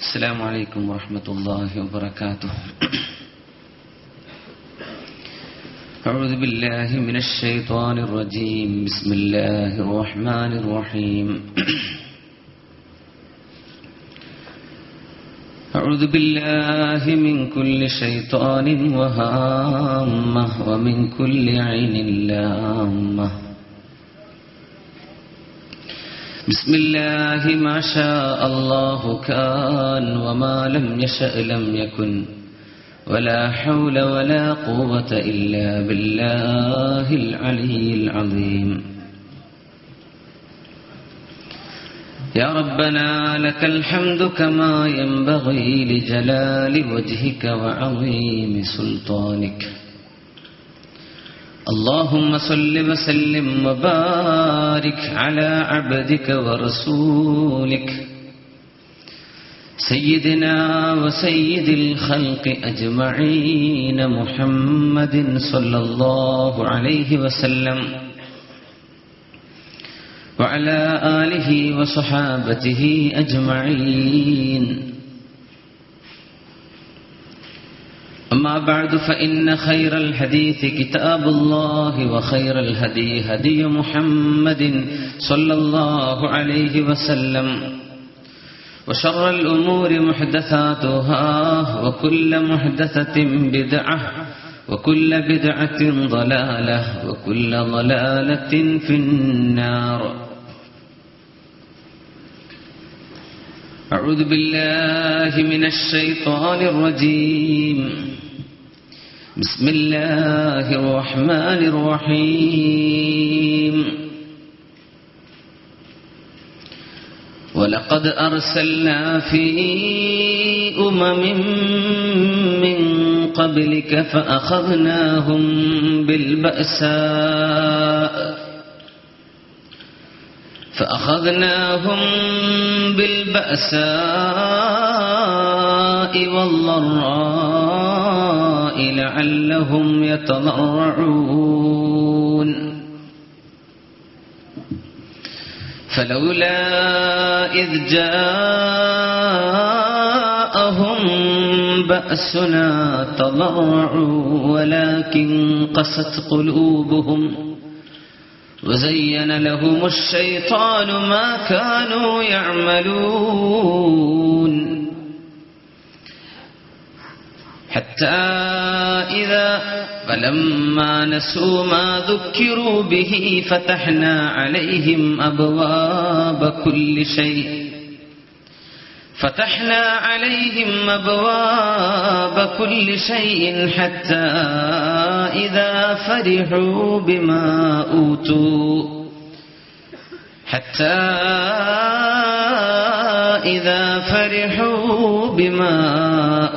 السلام عليكم ورحمة الله وبركاته. أعوذ بالله من الشيطان الرجيم. بسم الله الرحمن الرحيم. أعوذ بالله من كل شيطان وهامة ومن كل عين لامة. بسم الله ما شاء الله كان وما لم يشأ لم يكن ولا حول ولا قوة إلا بالله العلي العظيم. يا ربنا لك الحمد كما ينبغي لجلال وجهك وعظيم سلطانك. اللهم صل وسلم وبارك على عبدك ورسولك سيدنا وسيد الخلق أجمعين محمد صلى الله عليه وسلم وعلى آله وصحابته أجمعين. أما بعد فإن خير الحديث كتاب الله وخير الهدي هدي محمد صلى الله عليه وسلم وشر الأمور محدثاتها وكل محدثة بدعة وكل بدعة ضلالة وكل ضلالة في النار. أعوذ بالله من الشيطان الرجيم. بسم الله الرحمن الرحيم. ولقد أرسلنا في أمم من قبلك فأخذناهم بالبأساء والضراء لعلهم يتضرعون. فلولا إذ جاءهم بأسنا تضرعوا ولكن قست قلوبهم وزين لهم الشيطان ما كانوا يعملون. حتى إذا فلما نسوا ما ذكروا به فتحنا عليهم أبواب كل شيء حتى إذا فرحوا بما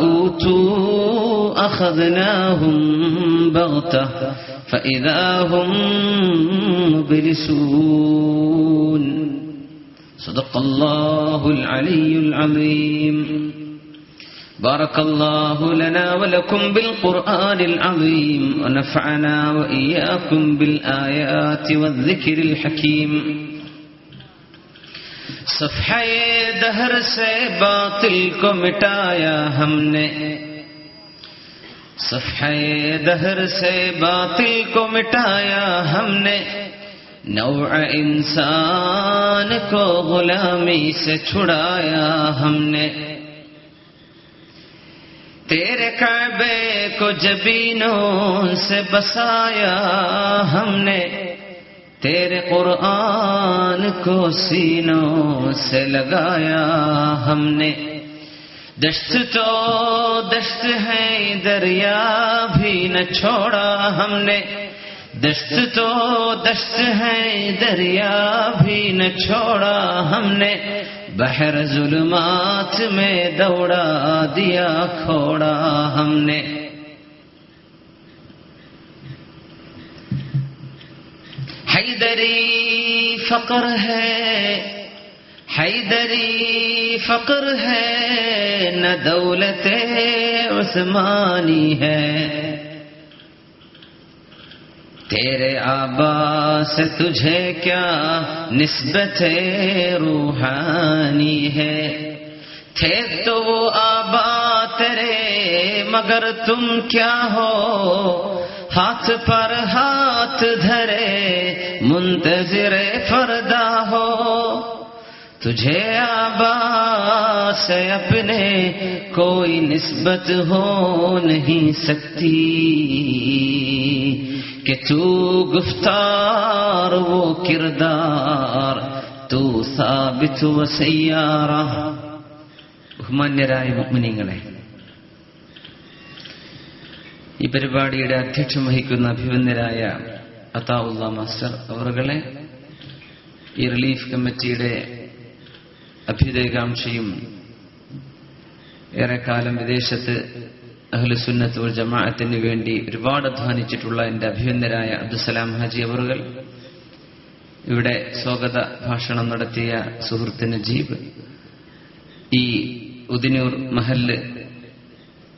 أوتوا أخذناهم بغتة فإذا هم مبلسون. صدق الله العلي العظيم. بارك الله لنا ولكم بالقرآن العظيم ونفعنا وإياكم بالآيات والذكر الحكيم. صفحہ دہر سے باطل کو مٹایا ہم نے، صفحہ دہر سے باطل کو مٹایا ہم نے، نوع انسان کو غلامی سے چھڑایا ہم نے. تیرے کعبے کو جبینوں سے بسایا ہم نے، تیرے قرآن کو سینوں سے لگایا ہم نے. دشت تو دشت ہے دریا بھی نہ چھوڑا ہم نے، دشت تو دشت ہے دریا بھی نہ چھوڑا ہم نے. بحر ظلمات میں دوڑا دیا کھوڑا ہم نے. حیدری فقر ہے، حیدری فقر ہے نہ دولت عثمانی ہے. تیرے آبا سے تجھے کیا نسبت روحانی ہے، थे तो वो आबा तेरे मगर तुम क्या हो, हाथ पर हाथ धरे मुंतज़िरे फरदा हो। तुझे आबा से अपने कोई निस्बत हो नहीं सकती, कि तू गुफ्तार वो किरदार तू साबित व सയ്യാറ। ബഹുമാന്യരായ മുഅ്മിനീങ്ങളെ, ഈ പരിപാടിയുടെ അധ്യക്ഷം വഹിക്കുന്ന അഭിവന്ദരായ അതാഉള്ള മാസ്റ്റർ അവറുകളെ, ഈ റിലീഫ് കമ്മിറ്റിയുടെ അഭ്യുദയകാംക്ഷയും ഏറെക്കാലം വിദേശത്ത് അഹ്ലുസുന്നത്ത് വൽ ജമാഅത്തിന് വേണ്ടി ഒരുപാട് അധ്വാനിച്ചിട്ടുള്ള എന്റെ അഭിവന്ദരായ അബ്ദുസലാം ഹാജി അവറുകൾ, ഇവിടെ സ്വാഗത ഭാഷണം നടത്തിയ സുഹൃത്ത് നജീബ്, ഈ ഉദിനൂർ മഹല്ല്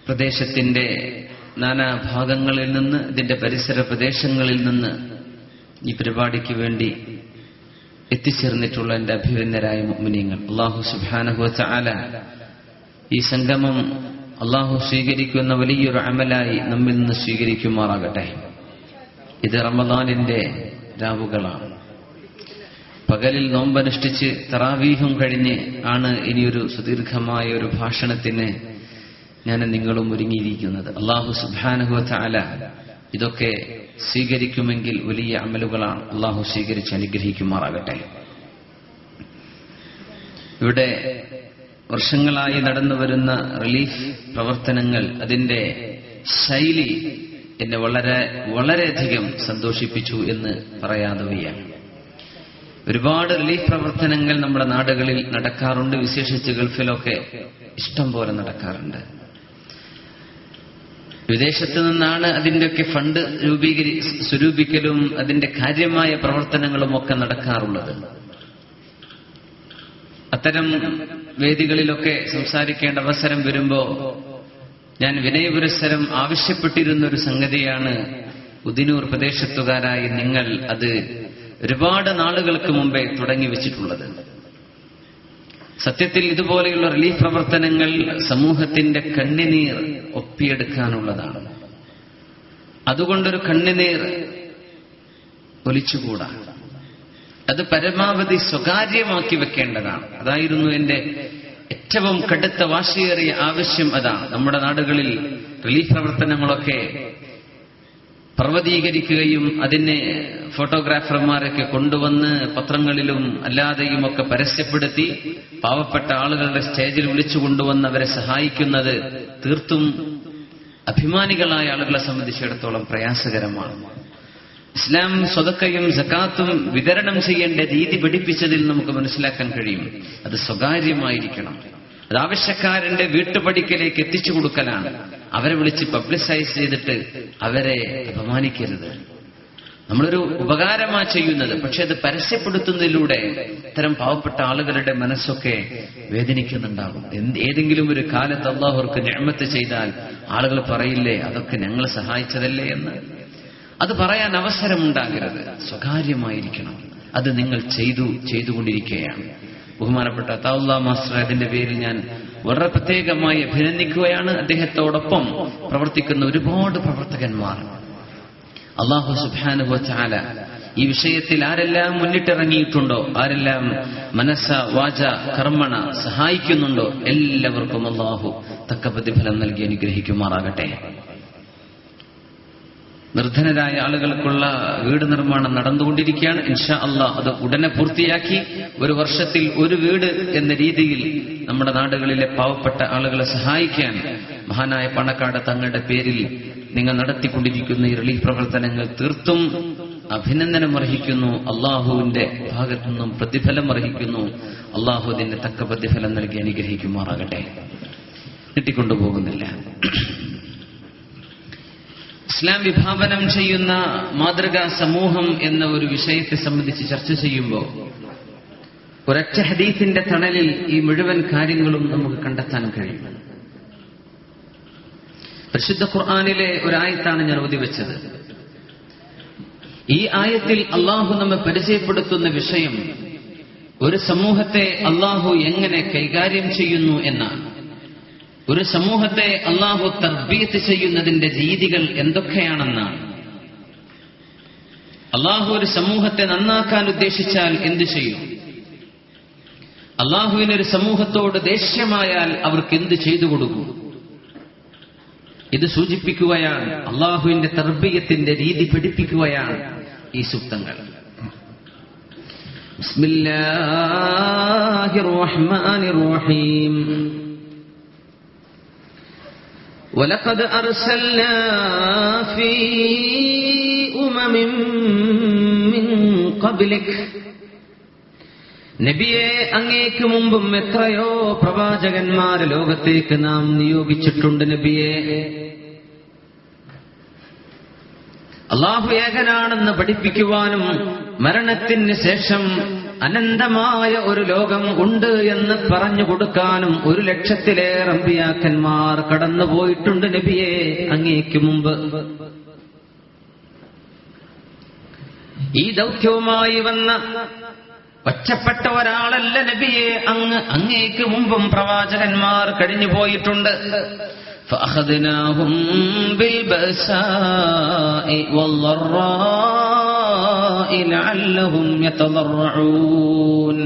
പ്രദേശത്തിന്റെ നാനാഭാഗങ്ങളിൽ നിന്ന്, ഇതിന്റെ പരിസര പ്രദേശങ്ങളിൽ നിന്ന് ഈ പരിപാടിക്ക് വേണ്ടി എത്തിച്ചേർന്നിട്ടുള്ള എന്റെ അഭിവന്ദരായ മുഅ്മിനീങ്ങൾ, അല്ലാഹു സുബ്ഹാനഹു വ തആല ഈ സംഗമം അല്ലാഹു സ്വീകരിക്കുന്ന വലിയൊരു അമലായി നമ്മിൽ നിന്ന് സ്വീകരിക്കുമാറാകട്ടെ. ഇത് റമദാനിന്റെ രാവുകളാണ്. പകലിൽ നോമ്പനുഷ്ഠിച്ച് തറാവീഹും കഴിഞ്ഞ് ആണ് ഇനിയൊരു സുദീർഘമായ ഒരു ഭാഷണത്തിന് ഞാൻ നിങ്ങളും ഒരുങ്ങിയിരിക്കുന്നത്. അല്ലാഹു സുബ്ഹാനഹു വ തആല ഇതൊക്കെ സ്വീകരിക്കുമെങ്കിൽ വലിയ അമലുകളാണ്. അല്ലാഹു സ്വീകരിച്ച് അനുഗ്രഹിക്കുമാറാകട്ടെ. ഇവിടെ വർഷങ്ങളായി നടന്നു വരുന്ന റിലീഫ് പ്രവർത്തനങ്ങൾ, അതിന്റെ ശൈലി എന്നെ വളരെയധികം സന്തോഷിപ്പിച്ചു എന്ന് പറയാതെ വയ്യ. ഒരുപാട് റിലീഫ് പ്രവർത്തനങ്ങൾ നമ്മുടെ നാടുകളിൽ നടക്കാറുണ്ട്, വിശേഷിച്ച് ഗൾഫിലൊക്കെ ഇഷ്ടം പോലെ നടക്കാറുണ്ട്. വിദേശത്ത് നിന്നാണ് അതിന്റെയൊക്കെ ഫണ്ട് സ്വരൂപിക്കലും അതിന്റെ കാര്യമായ പ്രവർത്തനങ്ങളും ഒക്കെ നടക്കാറുള്ളത്. അത്തരം വേദികളിലൊക്കെ സംസാരിക്കേണ്ട അവസരം വരുമ്പോ ഞാൻ വിനയപുരസ്സരം ആവശ്യപ്പെട്ടിരുന്നൊരു സംഗതിയാണ്, ഉദിനൂർ പ്രദേശത്തുകാരായി നിങ്ങൾ അത് ഒരുപാട് നാളുകൾക്ക് മുമ്പേ തുടങ്ങി വെച്ചിട്ടുള്ളത്. സത്യത്തിൽ ഇതുപോലെയുള്ള റിലീഫ് പ്രവർത്തനങ്ങൾ സമൂഹത്തിന്റെ കണ്ണുനീർ ഒപ്പിയെടുക്കാനുള്ളതാണ്. അതുകൊണ്ടൊരു കണ്ണുനീർ ഒലിച്ചുകൂടാ. അത് പരമാവധി സ്വകാര്യമാക്കി വെക്കേണ്ടതാണ്. അതായിരുന്നു എന്റെ ഏറ്റവും കടുത്ത വാശിയേറിയ ആവശ്യം. അതാണ് നമ്മുടെ നാടുകളിൽ റിലീഫ് പ്രവർത്തനങ്ങളൊക്കെ പർവ്വതീകരിക്കുകയും അതിനെ ഫോട്ടോഗ്രാഫർമാരൊക്കെ കൊണ്ടുവന്ന് പത്രങ്ങളിലും അല്ലാതെയും ഒക്കെ പരസ്യപ്പെടുത്തി പാവപ്പെട്ട ആളുകളുടെ സ്റ്റേജിൽ വിളിച്ചു കൊണ്ടുവന്ന് അവരെ സഹായിക്കുന്നത് തീർത്തും അഭിമാനികളായ ആളുകളെ സംബന്ധിച്ചിടത്തോളം പ്രയാസകരമാണ്. ഇസ്ലാം സ്വതക്കയും സകാത്തും വിതരണം ചെയ്യേണ്ട രീതി പഠിപ്പിച്ചതിൽ നമുക്ക് മനസ്സിലാക്കാൻ കഴിയും. അത് സ്വകാര്യമായിരിക്കണം. അത് ആവശ്യക്കാരന്റെ വീട്ടുപടിക്കലേക്ക് എത്തിച്ചു കൊടുക്കലാണ്. അവരെ വിളിച്ച് പബ്ലിസൈസ് ചെയ്തിട്ട് അവരെ അപമാനിക്കരുത്. നമ്മളൊരു ഉപകാരമാ ചെയ്യുന്നത്, പക്ഷെ അത് പരസ്യപ്പെടുത്തുന്നതിലൂടെ ഇത്തരം പാവപ്പെട്ട ആളുകളുടെ മനസ്സൊക്കെ വേദനിക്കുന്നുണ്ടാകും. ഏതെങ്കിലും ഒരു കാലത്ത് അല്ലാഹു അവർക്ക് നിഅമത്ത് ചെയ്താൽ ആളുകൾ പറയില്ലേ, അതൊക്കെ ഞങ്ങൾ സഹായിച്ചതല്ലേ എന്ന്. അത് പറയാൻ അവസരമുണ്ടാകരുത്. സ്വകാര്യമായിരിക്കണം. അത് നിങ്ങൾ ചെയ്തുകൊണ്ടിരിക്കുകയാണ്. ബഹുമാനപ്പെട്ട അതാഉള്ള മാസ്റ്റർ, അതിന്റെ പേരിൽ ഞാൻ വളരെ പ്രത്യേകമായി അഭിനന്ദിക്കുകയാണ്. അദ്ദേഹത്തോടൊപ്പം പ്രവർത്തിക്കുന്ന ഒരുപാട് പ്രവർത്തകന്മാർ. അല്ലാഹു സുബ്ഹാനഹു വ തആല ഈ വിഷയത്തിൽ ആരെല്ലാം മുന്നിട്ടിറങ്ങിയിട്ടുണ്ടോ, ആരെല്ലാം മനസ്സ വാച കർമ്മണ സഹായിക്കുന്നുണ്ടോ, എല്ലാവർക്കും അല്ലാഹു തക്ക പ്രതിഫലം നൽകി അനുഗ്രഹിക്കുമാറാകട്ടെ. നിർധനരായ ആളുകൾക്കുള്ള വീട് നിർമ്മാണം നടന്നുകൊണ്ടിരിക്കുകയാണ്. ഇൻഷാ അല്ലാഹ് അത് ഉടനെ പൂർത്തിയാക്കി 1 വർഷത്തിൽ 1 വീട് എന്ന രീതിയിൽ നമ്മുടെ നാടുകളിലെ പാവപ്പെട്ട ആളുകളെ സഹായിക്കാൻ മഹാനായ പണക്കാട് തങ്ങളുടെ പേരിൽ നിങ്ങൾ നടത്തിക്കൊണ്ടിരിക്കുന്ന ഈ റിലീഫ് പ്രവർത്തനങ്ങൾ തീർത്തും അഭിനന്ദനം അർഹിക്കുന്നു. അള്ളാഹുവിന്റെ ഭാഗത്തു നിന്നും പ്രതിഫലം അർഹിക്കുന്നു. അള്ളാഹു അതിന്റെ തക്ക പ്രതിഫലം നൽകി അനുഗ്രഹിക്കുമാറാകട്ടെ. നീട്ടിക്കൊണ്ടുപോകുന്നില്ല. ഇസ്ലാം വിഭാവനം ചെയ്യുന്ന മാതൃകാ സമൂഹം എന്ന ഒരു വിഷയത്തെ സംബന്ധിച്ച് ചർച്ച ചെയ്യുമ്പോൾ ഒരൊറ്റ ഹദീസിന്റെ തണലിൽ ഈ മുഴുവൻ കാര്യങ്ങളും നമുക്ക് കണ്ടെത്താൻ കഴിയും. പരിശുദ്ധ ഖുർആനിലെ ഒരായത്താണ് ഞാൻ ഓതി വെച്ചത്. ഈ ആയത്തിൽ അള്ളാഹു നമ്മെ പരിചയപ്പെടുത്തുന്ന വിഷയം ഒരു സമൂഹത്തെ അള്ളാഹു എങ്ങനെ കൈകാര്യം ചെയ്യുന്നു എന്നാണ്. ഒരു സമൂഹത്തെ അള്ളാഹു തർബീയത്ത് ചെയ്യുന്നതിന്റെ രീതികൾ എന്തൊക്കെയാണെന്നാണ്. അള്ളാഹു ഒരു സമൂഹത്തെ നന്നാക്കാൻ ഉദ്ദേശിച്ചാൽ എന്തു ചെയ്യും? അള്ളാഹുവിനൊരു സമൂഹത്തോട് ദേഷ്യമായാൽ അവർക്ക് എന്ത് ചെയ്തു കൊടുക്കും? ഇത് സൂചിപ്പിക്കുകയാണ്, അള്ളാഹുവിന്റെ തർബീയത്തിന്റെ രീതി പഠിപ്പിക്കുകയാണ് ഈ സൂക്തങ്ങൾ. ബിസ്മില്ലാഹിർ റഹ്മാനിർ റഹീം. വലഖദ് അർസൽനാ ഫീ ഉമമിൻ മിൻ ഖബ്ലിക്. നബിയെ, അങ്ങേക്ക് മുമ്പും എത്രയോ പ്രവാചകന്മാരെ ലോകത്തേക്ക് നാം നിയോഗിച്ചിട്ടുണ്ട്. നബിയെ, അള്ളാഹു ഏകനാണെന്ന് പഠിപ്പിക്കുവാനും മരണത്തിന് ശേഷം അനന്തമായ ഒരു ലോകം ഉണ്ട് എന്ന് പറഞ്ഞു കൊടുക്കാനും 1,00,000-ലേറെ അമ്പിയാക്കന്മാർ കടന്നുപോയിട്ടുണ്ട്. നബിയെ, അങ്ങേക്ക് മുമ്പ് ഈ ദൗത്യവുമായി വന്ന ഒറ്റപ്പെട്ട ഒരാളല്ല നബിയെ, അങ്ങേക്ക് മുമ്പും പ്രവാചകന്മാർ കഴിഞ്ഞു പോയിട്ടുണ്ട്. فأخذناهم بالبأساء والضراء لعلهم يتضرعون.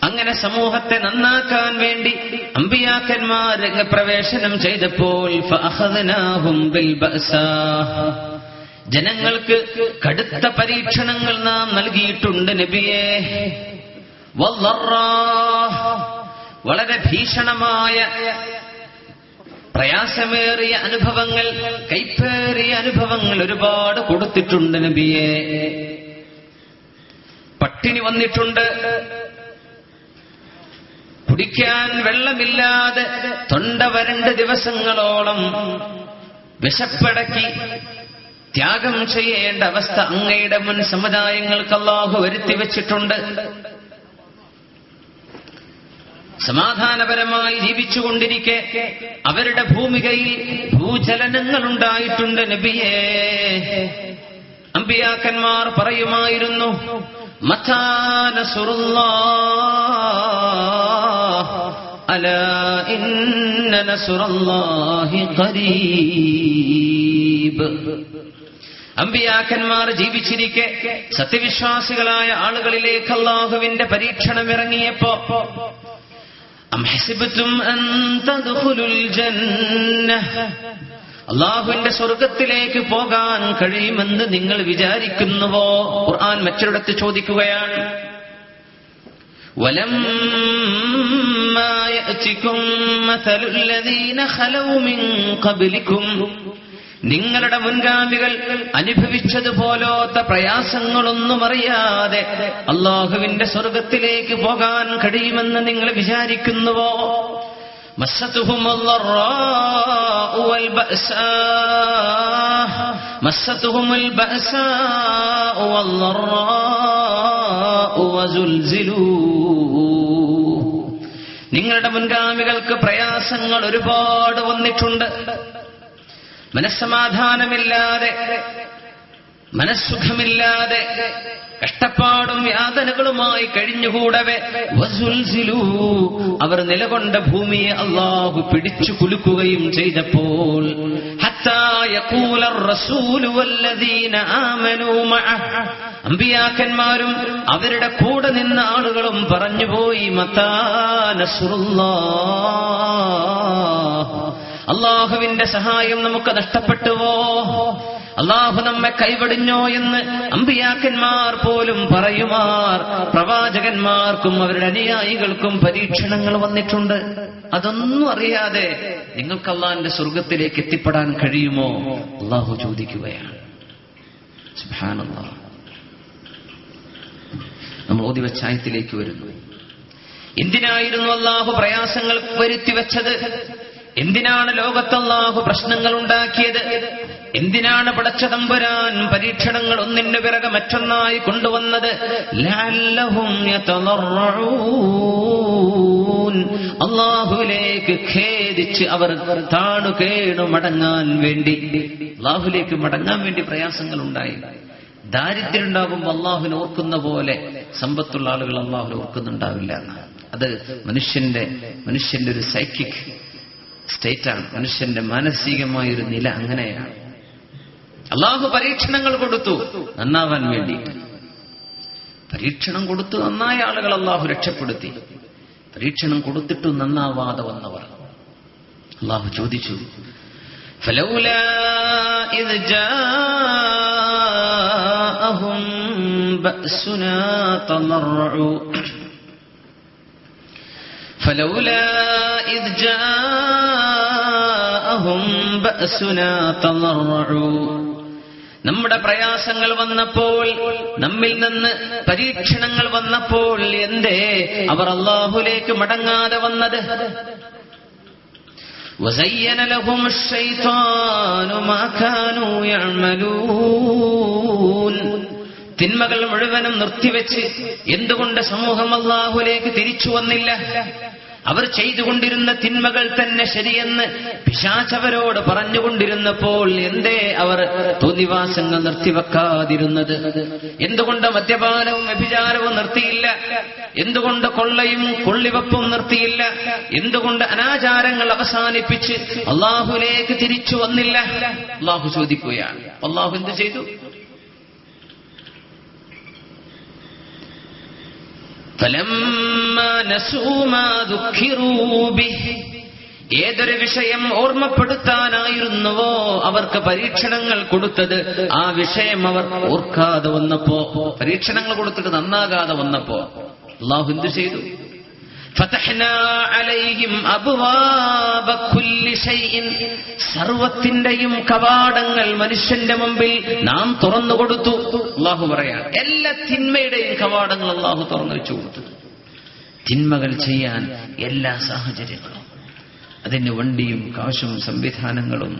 അങ്ങനെ സമൂഹത്തെ നന്നാക്കാൻ വേണ്ടി അമ്പിയാക്കന്മാർ രംഗപ്രവേശനം ചെയ്തപ്പോൾ فأخذناهم بالبأساء, ജനങ്ങൾക്ക് കടുത്ത പരീക്ഷണങ്ങൾ നാം നൽകിയിട്ടുണ്ട് നബിയെ. വല്ലറാഹ്, വളരെ ഭീഷണമായ പ്രയാസമേറിയ അനുഭവങ്ങൾ, കൈപ്പേറിയ അനുഭവങ്ങൾ ഒരുപാട് കൊടുത്തിട്ടുണ്ട് നബിയെ. പട്ടിണി വന്നിട്ടുണ്ട്, കുടിക്കാൻ വെള്ളമില്ലാതെ തൊണ്ട വരണ്ട ദിവസങ്ങളോളം വിശപ്പടക്കി ത്യാഗം ചെയ്യേണ്ട അവസ്ഥ അങ്ങയുടെ മുൻ സമുദായങ്ങൾക്ക് അല്ലാഹു വരുത്തിവെച്ചിട്ടുണ്ട്. സമാധാനപരമായി ജീവിച്ചുകൊണ്ടിരിക്കെ അവരുടെ ഭൂമികയിൽ ഭൂചലനങ്ങൾ ഉണ്ടായിട്ടുണ്ട് നബിയേ. അമ്പിയാക്കന്മാർ പറയുമായിരുന്നു, മതാ നസ്റുല്ലാഹ് അലാ ഇന്ന നസ്റല്ലാഹി ഖരീബ്. അമ്പിയാക്കന്മാർ ജീവിച്ചിരിക്കെ സത്യവിശ്വാസികളായ ആളുകളിലേക്ക് അല്ലാഹുവിന്റെ പരീക്ഷണം ഇറങ്ങിയപ്പോ, അം ഹസിബ്തും അൻ തദ്ഖുലുൽ ജന്നഹ, അല്ലാഹുവിന്റെ സ്വർഗ്ഗത്തിലേക്ക് പോകാൻ കഴിയുമെന്ന് നിങ്ങൾ വിചാരിക്കുന്നുവോ? ഖുർആൻ മറ്റൊരിടത്ത് ചോദിക്കുകയാണ്, വലമ്മാ യഅതികും മസലുൽ ലദീന ഖലൗ മിൻ ഖബ്ലികും, നിങ്ങളുടെ മുൻഗാമികൾ അനുഭവിച്ചതുപോലത്തെ പ്രയാസങ്ങളൊന്നും അറിയാതെ അല്ലാഹുവിന്റെ സ്വർഗ്ഗത്തിലേക്ക് പോകാൻ കഴിയുമെന്ന് നിങ്ങൾ വിചാരിക്കുന്നുവോ? മസ്സതുഹുമുൽ ളറാഉ വൽ ബഅസാഉ വൽ ളറാഉ വസുൽസിലൂ. നിങ്ങളുടെ മുൻഗാമികൾക്ക് പ്രയാസങ്ങൾ ഒരുപാട് വന്നിട്ടുണ്ട്. മനസ്സമാധാനമില്ലാതെ, മനസ്സുഖമില്ലാതെ, കഷ്ടപ്പാടും യാതനകളുമായി കഴിഞ്ഞുകൂടവെ വസുൽസിലൂ, അവർ നിലകൊണ്ട ഭൂമിയെ അല്ലാഹു പിടിച്ചു കുലുക്കുകയും ചെയ്തപ്പോൾ, ഹത്താ യഖൂലർ റസൂലു വല്ലദീന ആമനൂ മഅഹ്, അമ്പിയാക്കന്മാരും അവരുടെ കൂടെ നിന്ന ആളുകളും പറഞ്ഞുപോയി, മതാ നസ്റുല്ലാഹ്, അല്ലാഹുവിന്റെ സഹായം നമുക്ക് നഷ്ടപ്പെട്ടുവോ? അല്ലാഹു നമ്മെ കൈവടിഞ്ഞോ എന്ന് അമ്പിയാക്കന്മാർ പോലും പറയുമാർ പ്രവാചകന്മാർക്കും അവരുടെ അനുയായികൾക്കും പരീക്ഷണങ്ങൾ വന്നിട്ടുണ്ട്. അതൊന്നും അറിയാതെ നിങ്ങൾക്ക് അല്ലാഹുവിന്റെ സ്വർഗ്ഗത്തിലേക്ക് എത്തിപ്പെടാൻ കഴിയുമോ? അല്ലാഹു ചോദിക്കുകയാണ്. സുബ്ഹാനല്ലാഹ്. നമ്മൾ ഓതി വെച്ച ആയത്തിലേക്ക് വരുന്നു. എന്തിനായിരുന്നു അല്ലാഹു പ്രയാസങ്ങൾ വരുത്തിവെച്ചത്? എന്തിനാണ് ലോകത്ത് അല്ലാഹു പ്രശ്നങ്ങൾ ഉണ്ടാക്കിയത്? എന്തിനാണ് പടച്ച തമ്പുരാൻ പരീക്ഷണങ്ങൾ ഒന്നിനു പിറകെ മറ്റൊന്നായി കൊണ്ടുവന്നത്? ലഅല്ലഹും യതളറഊൻ, അല്ലാഹുവിലേക്ക് ഖേദിച്ച് അവർ താണു കേണു മടങ്ങാൻ വേണ്ടി, അല്ലാഹുവിലേക്ക് മടങ്ങാൻ വേണ്ടി പ്രയാസങ്ങൾ ഉണ്ടായി. ദാരിദ്ര്യം ഉണ്ടാകുമ്പോൾ അള്ളാഹുവിനെ ഓർക്കുന്ന പോലെ സമ്പത്തുള്ള ആളുകൾ അള്ളാഹുവിനെ ഓർക്കുന്നുണ്ടാവില്ല എന്നാണ്. അത് മനുഷ്യന്റെ ഒരു സൈക്കിക് സ്റ്റേറ്റാണ്, മനുഷ്യന്റെ മാനസികമായൊരു നില അങ്ങനെയാണ്. അള്ളാഹു പരീക്ഷണങ്ങൾ കൊടുത്തു നന്നാവാൻ വേണ്ടിയിട്ട്. പരീക്ഷണം കൊടുത്തു നന്നായ ആളുകൾ അള്ളാഹു രക്ഷപ്പെടുത്തി. പരീക്ഷണം കൊടുത്തിട്ടും നന്നാവാതെ വന്നവർ അള്ളാഹു ചോദിച്ചു, فلولا إذ جاءهم بأسنا تضرعوا فلولا إذ جاءهم بأسنا تضرعوا നമ്മുടെ പ്രയാസങ്ങൾ വന്നപ്പോൾ, നമ്മിൽ നിന്ന് പരീക്ഷണങ്ങൾ വന്നപ്പോൾ എന്തേ അവർ അല്ലാഹുവിലേക്ക് മടങ്ങാതെ വന്നത്? وزين لهم الشيطان ما كانوا يعملون. തിന്മകൾ മുഴുവനും നിർത്തിവെച്ച് എന്തുകൊണ്ട് സമൂഹം അല്ലാഹുവിലേക്ക് തിരിച്ചു വന്നില്ല? അവർ ചെയ്തുകൊണ്ടിരുന്ന തിന്മകൾ തന്നെ ശരിയെന്ന് പിശാച് അവരോട് പറഞ്ഞുകൊണ്ടിരുന്നപ്പോൾ എന്തേ അവർ തോന്നിവാസങ്ങൾ നിർത്തിവെക്കാതിരുന്നത്? എന്തുകൊണ്ട് മദ്യപാനവും വ്യഭിചാരവും നിർത്തിയില്ല? എന്തുകൊണ്ട് കൊള്ളയും കൊള്ളിവെപ്പും നിർത്തിയില്ല? എന്തുകൊണ്ട് അനാചാരങ്ങൾ അവസാനിപ്പിച്ച് അല്ലാഹുവിലേക്ക് തിരിച്ചു വന്നില്ല? അല്ലാഹു ചോദിക്കുകയാണ്. അല്ലാഹു എന്ത് ചെയ്തു? ഏതൊരു വിഷയം ഓർമ്മപ്പെടുത്താനായിരുന്നുവോ അവർക്ക് പരീക്ഷണങ്ങൾ കൊടുത്തത്, ആ വിഷയം അവർ ഓർക്കാതെ വന്നപ്പോ, പരീക്ഷണങ്ങൾ കൊടുത്തിട്ട് നന്നാകാതെ വന്നപ്പോ അല്ലാഹു എന്ത് ചെയ്തു? ഫതഹ്നാ അലൈഹിം അബ്വാബ കുല്ലി ശൈഇൻ. സർവത്തിന്റെയും കവാടങ്ങൾ മനുഷ്യന്റെ മുമ്പിൽ നാം തുറന്നു കൊടുത്തു. അല്ലാഹു പറയാണ്, എല്ലാ തിന്മയുടെയും കവാടങ്ങൾ അല്ലാഹു തുറന്നു വെച്ചു കൊടുത്തു. തിന്മകൾ ചെയ്യാൻ എല്ലാ സാഹചര്യങ്ങളും, അതിന് വണ്ടിയും കാശും സംവിധാനങ്ങളും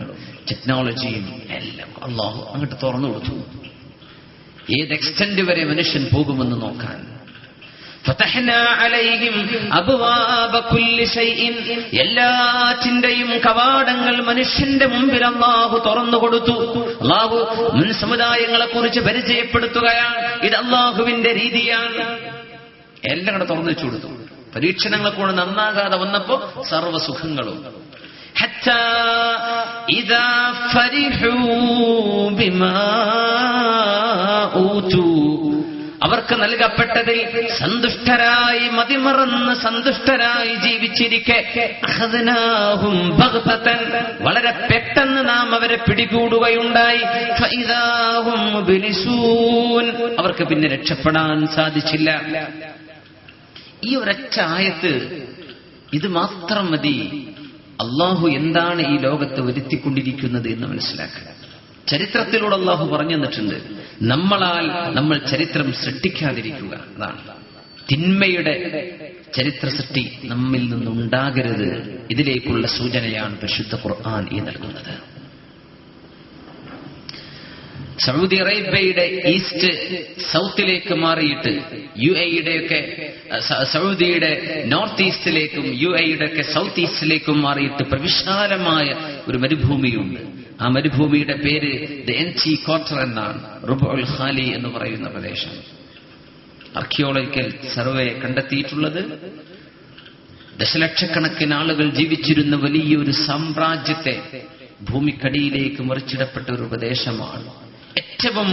ടെക്നോളജിയും എല്ലാം അല്ലാഹു അങ്ങോട്ട് തുറന്നു കൊടുത്തു. ഏത് എക്സ്റ്റെന്റ് വരെ മനുഷ്യൻ പോകുമെന്ന് നോക്കാൻ. ഫതഹ്നാ അലൈഹിം അബ്വാബ കുല്ലി ശൈഇൻ. എല്ലാറ്റിന്റെയും കവാടങ്ങൾ മനുഷ്യന്റെ മുമ്പിൽ അല്ലാഹു തുറന്നു കൊടുത്തു. അല്ലാഹു മുൻ സമുദായങ്ങളെ കുറിച്ച് പരിചയപ്പെടുത്തുകയാണ്. ഇത് അല്ലാഹുവിന്റെ രീതിയാണ്. എല്ലാം കൂടെ തുറന്നു വെച്ചു കൊടുത്തു. പരീക്ഷണങ്ങളെ കൊണ്ട് നന്നാകാതെ വന്നപ്പോ സർവ്വസുഖങ്ങളും. ഹത്താ ഇദാ ഫരിഹൂ ബിമാ ഊതു. അവർക്ക് നൽകപ്പെട്ടതിൽ സന്തുഷ്ടരായി, മതിമറന്ന് സന്തുഷ്ടരായി ജീവിച്ചിരിക്കെ, അഖദ്നാഹും ബഗ്തതൻ, വളരെ പെട്ടെന്ന് നാം അവരെ പിടികൂടുകയുണ്ടായി. ഫഇദാഹും മുബ്ലിസൂൻ, അവർക്ക് പിന്നെ രക്ഷപ്പെടാൻ സാധിച്ചില്ല. ഈ ഒരൊറ്റ ആയത്ത്, ഇത് മാത്രം മതി അല്ലാഹു എന്താണ് ഈ ലോകത്ത് വരുത്തിക്കൊണ്ടിരിക്കുന്നത് എന്ന് മനസ്സിലാക്കുക. ചരിത്രത്തിലൂടെ അല്ലാഹു പറഞ്ഞു തന്നിട്ടുണ്ട്, നമ്മൾ ചരിത്രം സൃഷ്ടിക്കാതിരിക്കുക. അതാണ് തിന്മയുടെ ചരിത്ര സൃഷ്ടി നമ്മിൽ നിന്നുണ്ടാകരുത്. ഇതിലേക്കുള്ള സൂചനയാണ് പരിശുദ്ധ ഖുർആൻ ഈ നൽകുന്നത്. സൗദി അറേബ്യയുടെ ഈസ്റ്റ് സൗത്തിലേക്ക് മാറിയിട്ട് UAE-യുടെയൊക്കെ സൗദിയുടെ നോർത്ത് ഈസ്റ്റിലേക്കും UAE-യുടെ സൗത്ത് ഈസ്റ്റിലേക്കും മാറിയിട്ട് പ്രവിശാലമായ ഒരു മരുഭൂമിയുണ്ട്. ആ മരുഭൂമിയുടെ പേര് ദി എൻറ്റി ക്വാർട്ടർ എന്നാണ്. റുബുൽ ഖാലി എന്ന് പറയുന്ന പ്രദേശം. ആർക്കിയോളജിക്കൽ സർവേ കണ്ടെത്തിയിട്ടുള്ളത് ദശലക്ഷക്കണക്കിന് ആളുകൾ ജീവിച്ചിരുന്ന വലിയൊരു സാമ്രാജ്യത്തെ ഭൂമിക്കടിയിലേക്ക് മറിച്ചിടപ്പെട്ട ഒരു പ്രദേശമാണ്. ഏറ്റവും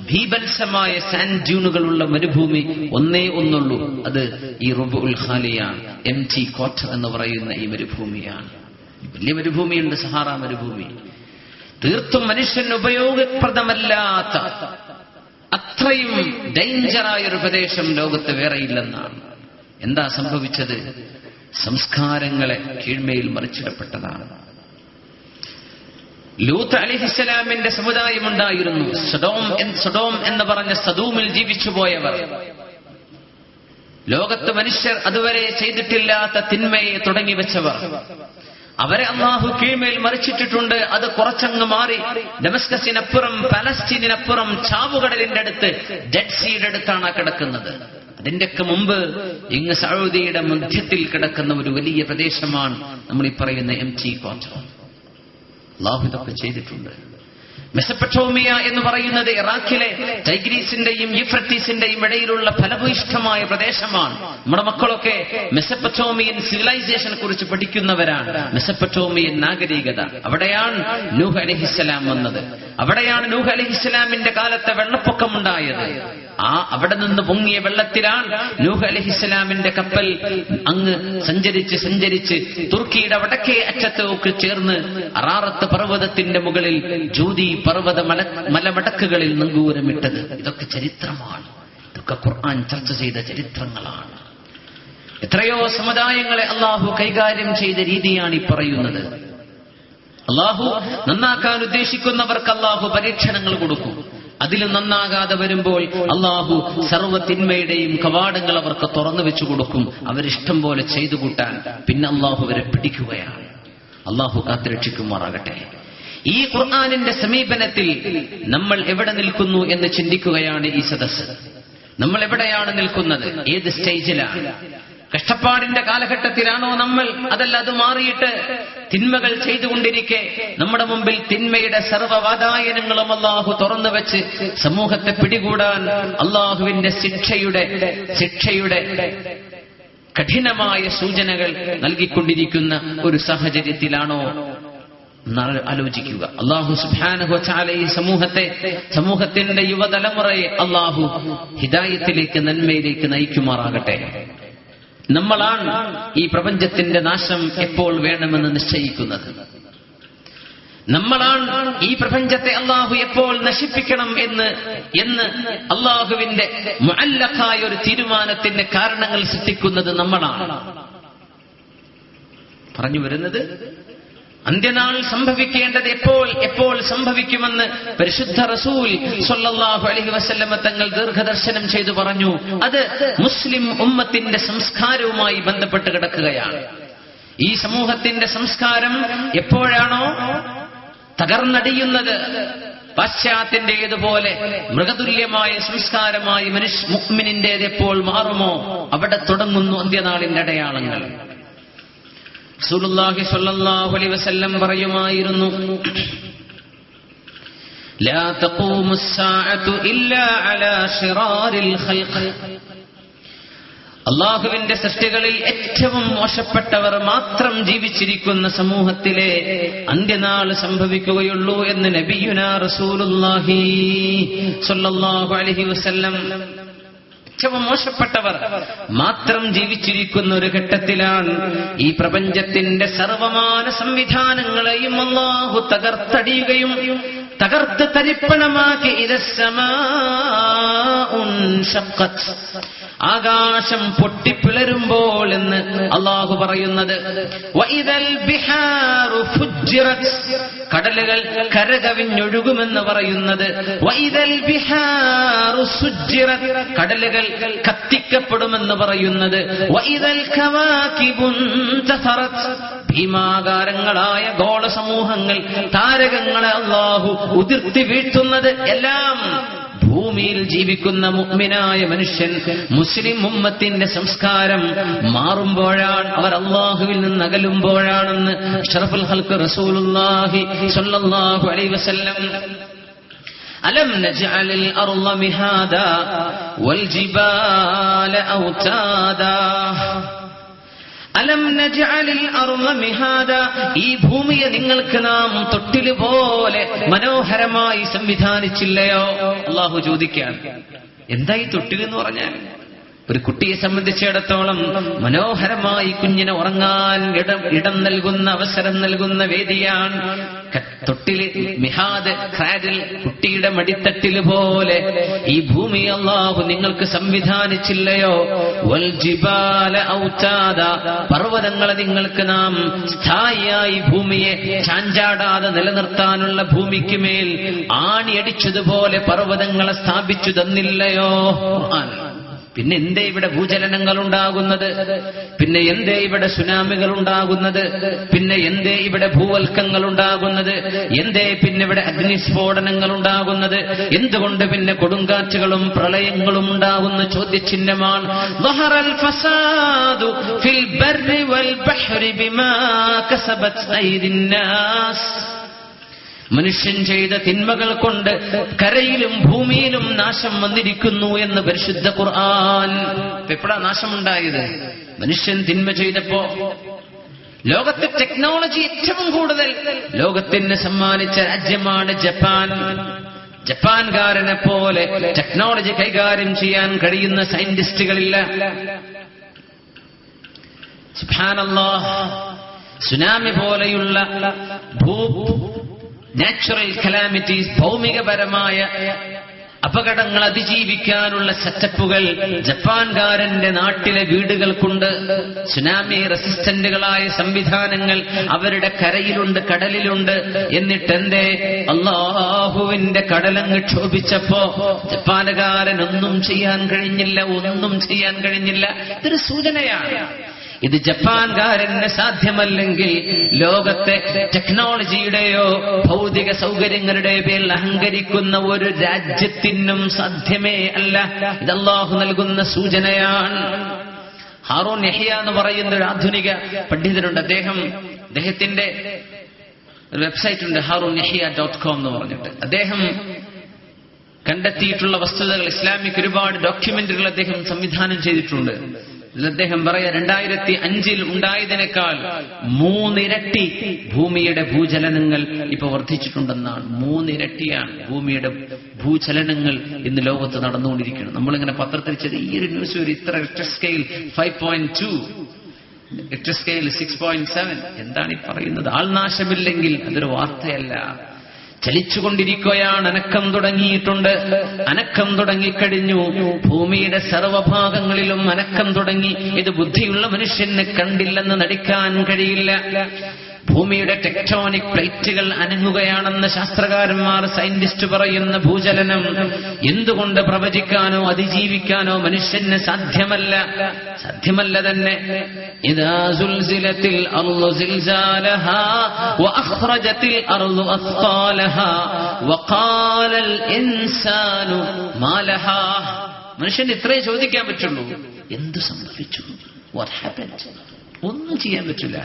ഭീഭത്സമായ സാൻഡ് ഡ്യൂണുകളുള്ള മരുഭൂമി ഒന്നേ ഒന്നുള്ളൂ, അത് ഈ റുബുൽ ഖാലിയാണ്. എംറ്റി ക്വാർട്ടർ എന്ന് പറയുന്ന ഈ മരുഭൂമിയാണ്. വലിയ മരുഭൂമിയുണ്ട്, സഹാറ മരുഭൂമി. തീർത്തും മനുഷ്യന് ഉപയോഗപ്രദമല്ലാത്ത അത്രയും ഡേഞ്ചറായ ഒരു പ്രദേശം ലോകത്ത് വേറെയില്ലെന്നാണ്. എന്താ സംഭവിച്ചത്? സംസ്കാരങ്ങളെ കീഴ്മയിൽ മറിച്ചിടപ്പെട്ടതാണ്. ലൂത്ത് അലൈഹിസ്സലാമിന്റെ സമുദായമുണ്ടായിരുന്നു. സൊഡോം എന്ന് പറഞ്ഞ സദൂമിൽ ജീവിച്ചുപോയവർ, ലോകത്ത് മനുഷ്യർ അതുവരെ ചെയ്തിട്ടില്ലാത്ത തിന്മയെ തുടങ്ങി വെച്ചവർ, അവരെ അല്ലാഹു കീഴ്മേൽ മറിച്ചിട്ടിട്ടുണ്ട്. അത് കുറച്ചങ്ങ് മാറി ഡമസ്കസിനപ്പുറം, പലസ്തീനിനപ്പുറം, ചാവുകടലിന്റെ അടുത്ത്, ഡെഡ് സീയുടെ അടുത്താണ് കിടക്കുന്നത്. അതിന്റെയൊക്കെ മുമ്പ് ഇങ്ങ് സൗദിയുടെ മധ്യത്തിൽ കിടക്കുന്ന ഒരു വലിയ പ്രദേശമാണ് നമ്മൾ ഈ പറയുന്ന എംറ്റി ക്വാർട്ടർ. അല്ലാഹു ഇതൊക്കെ ചെയ്തിട്ടുണ്ട്. മെസപ്പൊട്ടോമിയ എന്ന് പറയുന്നത് ഇറാഖിലെ ടൈഗ്രീസിന്റെയും യൂഫ്രട്ടീസിന്റെയും ഇടയിലുള്ള ഫലഭൂയിഷ്ഠമായ പ്രദേശമാണ്. നമ്മുടെ മക്കളൊക്കെ മെസപ്പൊട്ടോമിയൻ സിവിലൈസേഷനെ കുറിച്ച് പഠിക്കുന്നവരാണ്. മെസപ്പൊട്ടോമിയൻ നാഗരികത, അവിടെയാണ് നൂഹ് അലൈഹിസ്സലാം വന്നത്. അവിടെയാണ് നൂഹ് അലൈഹിസ്സലാമിന്റെ കാലത്തെ വെള്ളപ്പൊക്കമുണ്ടായത്. അവിടെ നിന്ന് പൊങ്ങിയ വെള്ളത്തിലാണ് നൂഹ് അലൈഹിസ്സലാമിന്റെ കപ്പൽ അങ്ങ് സഞ്ചരിച്ച് തുർക്കിയുടെ വടക്കേ അറ്റത്തേക്ക് ചേർന്ന് അറാറത്ത് പർവ്വതത്തിന്റെ മുകളിൽ ജൂതി പർവ്വത മലവടക്കുകളിൽ നങ്കൂരമിട്ടത്. ഇതൊക്കെ ചരിത്രമാണ്. ഇതൊക്കെ ഖുർആൻ ചർച്ച ചെയ്ത ചരിത്രങ്ങളാണ്. എത്രയോ സമുദായങ്ങളെ അള്ളാഹു കൈകാര്യം ചെയ്ത രീതിയാണ് ഈ പറയുന്നത്. അള്ളാഹു നന്നാക്കാൻ ഉദ്ദേശിക്കുന്നവർക്ക് അള്ളാഹു പരീക്ഷണങ്ങൾ കൊടുക്കും. അതിൽ നന്നാകാതെ വരുമ്പോൾ അള്ളാഹു സർവ്വ തിന്മയുടെയും കവാടങ്ങൾ അവർക്ക് തുറന്നു വെച്ചു കൊടുക്കും. അവരിഷ്ടം പോലെ ചെയ്തു കൂട്ടാൻ പിന്നെ അള്ളാഹു അവരെ പിടിക്കുകയാണ്. അള്ളാഹു കാത്തുരക്ഷിക്കുമാറാകട്ടെ. ഈ ഖുർആനിന്റെ സമീപനത്തിൽ നമ്മൾ എവിടെ നിൽക്കുന്നു എന്ന് ചിന്തിക്കുകയാണ് ഈ സദസ്സ്. നമ്മൾ എവിടെയാണ് നിൽക്കുന്നത്? ഏത് സ്റ്റേജിലാണ്? കഷ്ടപ്പാടിന്റെ കാലഘട്ടത്തിലാണോ നമ്മൾ? അതല്ല, അത് മാറിയിട്ട് തിന്മകൾ ചെയ്തുകൊണ്ടിരിക്കെ നമ്മുടെ മുമ്പിൽ തിന്മയുടെ സർവ്വവാതായനങ്ങളും അള്ളാഹു തുറന്നു വെച്ച് സമൂഹത്തെ പിടികൂടാൻ അള്ളാഹുവിന്റെ ശിക്ഷയുടെ കഠിനമായ സൂചനകൾ നൽകിക്കൊണ്ടിരിക്കുന്ന ഒരു സാഹചര്യത്തിലാണോ ആലോചിക്കുക. അള്ളാഹു സുബ്ഹാനഹു വ തആല ഈ സമൂഹത്തിന്റെ യുവതലമുറയെ അള്ളാഹു ഹിദായത്തിലേക്ക്, നന്മയിലേക്ക് നയിക്കുമാറാകട്ടെ. നമ്മളാണ് ഈ പ്രപഞ്ചത്തിന്റെ നാശം എപ്പോൾ വേണമെന്ന് നിശ്ചയിക്കുന്നത്. നമ്മളാണ് ഈ പ്രപഞ്ചത്തെ അള്ളാഹു എപ്പോൾ നശിപ്പിക്കണം എന്ന് അള്ളാഹുവിന്റെ മുഅല്ലഖായ ഒരു തീരുമാനത്തിന്റെ കാരണങ്ങൾ സൃഷ്ടിക്കുന്നത് നമ്മളാണ്. പറഞ്ഞു വരുന്നത്, അന്ത്യനാൾ സംഭവിക്കേണ്ടത് എപ്പോൾ സംഭവിക്കുമെന്ന് പരിശുദ്ധ റസൂൽ സ്വല്ലല്ലാഹു അലൈഹി വസല്ലമ തങ്ങൾ ദീർഘദർശനം ചെയ്തു പറഞ്ഞു. അത് മുസ്ലിം ഉമ്മത്തിന്റെ സംസ്കാരവുമായി ബന്ധപ്പെട്ട് കിടക്കുകയാണ്. ഈ സമൂഹത്തിന്റെ സംസ്കാരം എപ്പോഴാണോ തകർന്നടിയുന്നത്, പാശ്ചാത്യന്റേതുപോലെ മൃഗതുല്യമായ സംസ്കാരമായി മുഅ്മിനിന്റേത് എപ്പോൾ മാറുമോ അവിടെ തുടങ്ങുന്നു അന്ത്യനാളിന്റെ അടയാളങ്ങൾ. റസൂലുള്ളാഹി സ്വല്ലല്ലാഹു അലൈഹി വസല്ലം പറയുമായിരുന്നു, ലാ തഖൂമുസ് സാഅതു ഇല്ലാ അലാ ശിറാരിൽ ഖൽഖ്. അല്ലാഹുവിന്റെ സൃഷ്ടികളിൽ ഏറ്റവും മോശപ്പെട്ടവർ മാത്രം ജീവിച്ചിരിക്കുന്ന സമൂഹത്തിലെ അന്ത്യനാൾ സംഭവിക്കുകയുള്ളൂ എന്ന് നബിയുനാ റസൂലുള്ളാഹി സ്വല്ലല്ലാഹു അലൈഹി വസല്ലം. ഏറ്റവും മോശപ്പെട്ടവർ മാത്രം ജീവിച്ചിരിക്കുന്ന ഒരു ഘട്ടത്തിലാണ് ഈ പ്രപഞ്ചത്തിന്റെ സർവമാന സംവിധാനങ്ങളെയും അല്ലാഹു തകർത്തടിയുകയും തകർത്ത് തരിപ്പണമാക്കി ആകാശം പൊട്ടിപ്പിളരുമ്പോൾ എന്ന് അല്ലാഹു പറയുന്നത്. കടലുകൾ കരകവിഞ്ഞൊഴുകുമെന്ന് പറയുന്നത്. കടലുകൾ കത്തിക്കപ്പെടുമെന്ന് പറയുന്നത്. ഭീമാകാരങ്ങളായ ഗോള സമൂഹങ്ങൾ, താരകങ്ങളെ അല്ലാഹു ഉതിർത്തി വീഴ്ത്തുന്നത് എല്ലാം ഭൂമിയിൽ ജീവിക്കുന്ന മുഅ്മിനായ മനുഷ്യൻ, മുസ്ലിം ഉമ്മത്തിന്റെ സംസ്കാരം മാറുമ്പോഴാണ്, അവർ അല്ലാഹുവിൽ നിന്ന് അകലുമ്പോഴാണെന്ന് അഷ്റഫുൽ ഖൽഖ് റസൂലുള്ളാഹി സ്വല്ലല്ലാഹു അലൈഹി വസല്ലം. അലം നജ്അലിൽ അർള മിഹാദാ വൽ ജിബാല ഔതാദാ. അലം നജ്അലിൽ അർള മിഹാദ. ഈ ഭൂമിയെ നിങ്ങൾക്ക് നാം തൊട്ടില് പോലെ മനോഹരമായി സംവിധാനിച്ചില്ലയോ? അല്ലാഹു ചോദിക്കുകയാണ്. എന്താ ഈ തൊട്ടിലെന്ന് പറഞ്ഞാൽ? ഒരു കുട്ടിയെ സംബന്ധിച്ചിടത്തോളം മനോഹരമായി കുഞ്ഞിനെ ഉറങ്ങാൻ ഇടം നൽകുന്ന, അവസരം നൽകുന്ന വേദിയാണ് തൊട്ടില്. മിഹാദ്, ക്രാഡിൽ, കുട്ടിയുടെ മടിത്തട്ടില് പോലെ ഈ ഭൂമി അല്ലാഹു നിങ്ങൾക്ക് സംവിധാനിച്ചില്ലയോ? വൽ ജിബാല ഔതാദ. പർവ്വതങ്ങളെ നിങ്ങൾക്ക് നാം സ്ഥായിയായി ഭൂമിയെ ചാഞ്ചാടാതെ നിലനിർത്താനുള്ള ഭൂമിക്ക് മേൽ ആണിയടിച്ചതുപോലെ പർവ്വതങ്ങളെ സ്ഥാപിച്ചു തന്നില്ലയോ? പിന്നെ എന്തേ ഇവിടെ ഭൂചലനങ്ങൾ ഉണ്ടാകുന്നത്? പിന്നെ എന്തേ ഇവിടെ സുനാമികൾ ഉണ്ടാകുന്നത്? പിന്നെ എന്തേ ഇവിടെ ഭൂവൽക്കങ്ങൾ ഉണ്ടാകുന്നത്? എന്തേ പിന്നെ ഇവിടെ അഗ്നിസ്ഫോടനങ്ങൾ ഉണ്ടാകുന്നത്? എന്തുകൊണ്ട് പിന്നെ കൊടുങ്കാറ്റുകളും പ്രളയങ്ങളും ഉണ്ടാകുന്ന ചോദ്യചിഹ്നമാണ്. ളഹറൽ ഫസാദു ഫിൽ ബർരി വൽ ബഹ്രി ബിമാ കസബത് ഐദിൻ നാസ്. മനുഷ്യൻ ചെയ്ത തിന്മകൾ കൊണ്ട് കരയിലും ഭൂമിയിലും നാശം വന്നിരിക്കുന്നു എന്ന് പരിശുദ്ധ ഖുർആൻ. എപ്പോഴാ നാശമുണ്ടായത്? മനുഷ്യൻ തിന്മ ചെയ്തപ്പോ. ലോകത്തെ ടെക്നോളജി ഏറ്റവും കൂടുതൽ ലോകത്തിന് സമ്മാനിച്ച രാജ്യമാണ് ജപ്പാൻ. ജപ്പാൻകാരനെ പോലെ ടെക്നോളജി കൈകാര്യം ചെയ്യാൻ കഴിയുന്ന സയന്റിസ്റ്റുകളില്ല. സുബ്ഹാനല്ലാഹ്. സുനാമി പോലെയുള്ള നാച്ചുറൽ കലാമിറ്റീസ്, ഭൗമികപരമായ അപകടങ്ങൾ അതിജീവിക്കാനുള്ള സെറ്റപ്പുകൾ ജപ്പാൻകാരന്റെ നാട്ടിലെ വീടുകൾക്കുണ്ട്. സുനാമി റെസിസ്റ്റന്റുകളായ സംവിധാനങ്ങൾ അവരുടെ കരയിലുണ്ട്, കടലിലുണ്ട്. എന്നിട്ടെന്തേ അല്ലാഹുവിന്റെ കടലങ്ങ് ക്ഷോഭിച്ചപ്പോ ജപ്പാനുകാരൻ ഒന്നും ചെയ്യാൻ കഴിഞ്ഞില്ല. ഇതൊരു സൂചനയാണ്. ഇത് ജപ്പാൻകാരന് സാധ്യമല്ലെങ്കിൽ ലോകത്തെ ടെക്നോളജിയുടെയോ ഭൗതിക സൗകര്യങ്ങളുടെയോ പേരിൽ അഹങ്കരിക്കുന്ന ഒരു രാജ്യത്തിനും സാധ്യമേ അല്ല. ഇത് അല്ലാഹു നൽകുന്ന സൂചനയാണ്. ഹാറൂൻ യഹ്യ എന്ന് പറയുന്ന ഒരു ആധുനിക പണ്ഡിതനുണ്ട്. അദ്ദേഹത്തിന്റെ ഒരു വെബ്സൈറ്റ് ഉണ്ട്, harunYahya.com എന്ന് പറഞ്ഞിട്ട്. അദ്ദേഹം കണ്ടെത്തിയിട്ടുള്ള വസ്തുതകൾ, ഇസ്ലാമിക് ഒരുപാട് ഡോക്യുമെന്ററികൾ അദ്ദേഹം സംവിധാനം ചെയ്തിട്ടുണ്ട്. അദ്ദേഹം പറയാ 2005 ഉണ്ടായതിനേക്കാൾ 3 ഇരട്ടി ഭൂമിയുടെ ഭൂചലനങ്ങൾ ഇപ്പൊ വർദ്ധിച്ചിട്ടുണ്ടെന്നാണ്. 3 ഇരട്ടിയാണ് ഭൂമിയുടെ ഭൂചലനങ്ങൾ ഇന്ന് ലോകത്ത് നടന്നുകൊണ്ടിരിക്കുന്നത്. നമ്മളിങ്ങനെ പത്രത്തിൽ ചെറിയൊരു ന്യൂസ് വരും, ഇത്ര റിക്ടർ സ്കെയിൽ 5.2, റിക്ടർ സ്കെയിൽ 6.7. എന്താണ് ഈ പറയുന്നത്? ആൾനാശമില്ലെങ്കിൽ അതൊരു വാർത്തയല്ല. ചലിച്ചുകൊണ്ടിരിക്കുകയാണ്. അനക്കം തുടങ്ങിയിട്ടുണ്ട്. അനക്കം തുടങ്ങിക്കഴിഞ്ഞു. ഭൂമിയുടെ സർവഭാഗങ്ങളിലും അനക്കം തുടങ്ങി. ഇത് ബുദ്ധിയുള്ള മനുഷ്യന് കണ്ടില്ലെന്ന് നടിക്കാൻ കഴിയില്ല. ഭൂമിയുടെ ടെക്ടോണിക് പ്ലേറ്റുകൾ അനങ്ങുകയാണെന്ന് ശാസ്ത്രകാരന്മാർ, സയന്റിസ്റ്റ് പറയുന്ന ഭൂചലനം എന്തുകൊണ്ട് പ്രവചിക്കാനോ അതിജീവിക്കാനോ മനുഷ്യന് സാധ്യമല്ല തന്നെ. ഇദാ സുൽസിലത്തിൽ അർളു സിൽസാലഹാ വഅഖ്റജത്തിൽ അർളു അസ്ഖാലഹാ വഖാലൽ ഇൻസാനു മാലഹാ. മനുഷ്യന് ഇത്രേ ചോദിക്കാൻ പറ്റുള്ളൂ, എന്ത് സംഭവിച്ചു? What happened? ഒന്നും ചെയ്യാൻ പറ്റില്ല.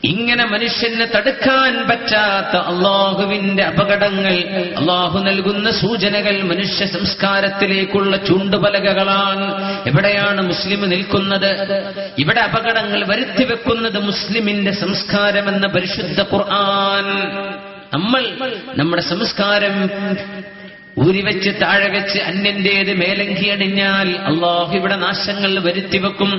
ഇങ്ങനെ മനുഷ്യനെ തടുക്കാൻ പറ്റാത്ത അള്ളാഹുവിന്റെ അപകടങ്ങൾ, അള്ളാഹു നൽകുന്ന സൂചനകൾ മനുഷ്യ സംസ്കാരത്തിലേക്കുള്ള ചൂണ്ടുപലകകളാണ്. എവിടെയാണ് മുസ്ലിം നിൽക്കുന്നത്? ഇവിടെ അപകടങ്ങൾ വരുത്തിവെക്കുന്നത് മുസ്ലിമിന്റെ സംസ്കാരമെന്ന പരിശുദ്ധ ഖുർആൻ. നമ്മൾ നമ്മുടെ സംസ്കാരം ഊരിവെച്ച് താഴെ വെച്ച് അന്യന്റേത് മേലങ്കി അണിഞ്ഞാൽ അള്ളാഹു ഇവിടെ നാശങ്ങൾ വരുത്തിവെക്കും.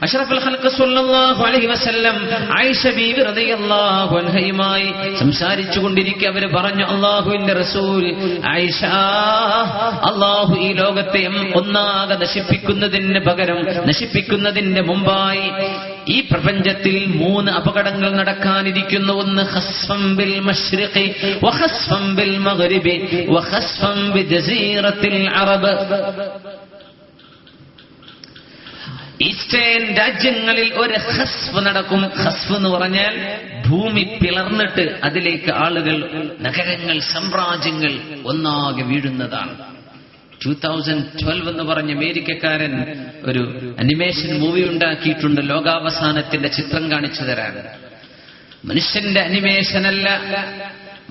അഷ്റഫുൽ ഖൽഖ് സ്വല്ലല്ലാഹു അലൈഹി വസല്ലം ആയിഷ ബീവി റളിയല്ലാഹു അൻഹയുമായി സംസാരിച്ചു കൊണ്ടിരിക്കെ അവർ പറഞ്ഞു, അള്ളാഹുവിന്റെ റസൂൽ, ആയിഷ, അള്ളാഹു ഈ ലോകത്തെ ഒന്നാകെ നശിപ്പിക്കുന്നതിന് പകരം, നശിപ്പിക്കുന്നതിന്റെ മുമ്പായി ഈ പ്രപഞ്ചത്തിൽ 3 അപകടങ്ങൾ നടക്കാനിരിക്കുന്നു. ഒന്ന് ഖസ്ഫം ബിൽ മശ്രിഖി വഖസ്ഫം ബിൽ മഗ്രിബി വഖസ്ഫം ബിജസീറത്തിൽ അറബ്. ഈസ്റ്റേൺ രാജ്യങ്ങളിൽ ഒരു ഖസ്ഫ് നടക്കും. ഖസ്ഫ് എന്ന് പറഞ്ഞാൽ ഭൂമി പിളർന്നിട്ട് അതിലേക്ക് ആളുകൾ, നഗരങ്ങൾ, സാമ്രാജ്യങ്ങൾ ഒന്നാകെ വീഴുന്നതാണ്. 2012 എന്ന് പറഞ്ഞ അമേരിക്കക്കാരൻ ഒരു അനിമേഷൻ മൂവി ഉണ്ടാക്കിയിട്ടുണ്ട്, ലോകാവസാനത്തിന്റെ ചിത്രം കാണിച്ചു തരാൻ. മനുഷ്യന്റെ അനിമേഷനല്ല,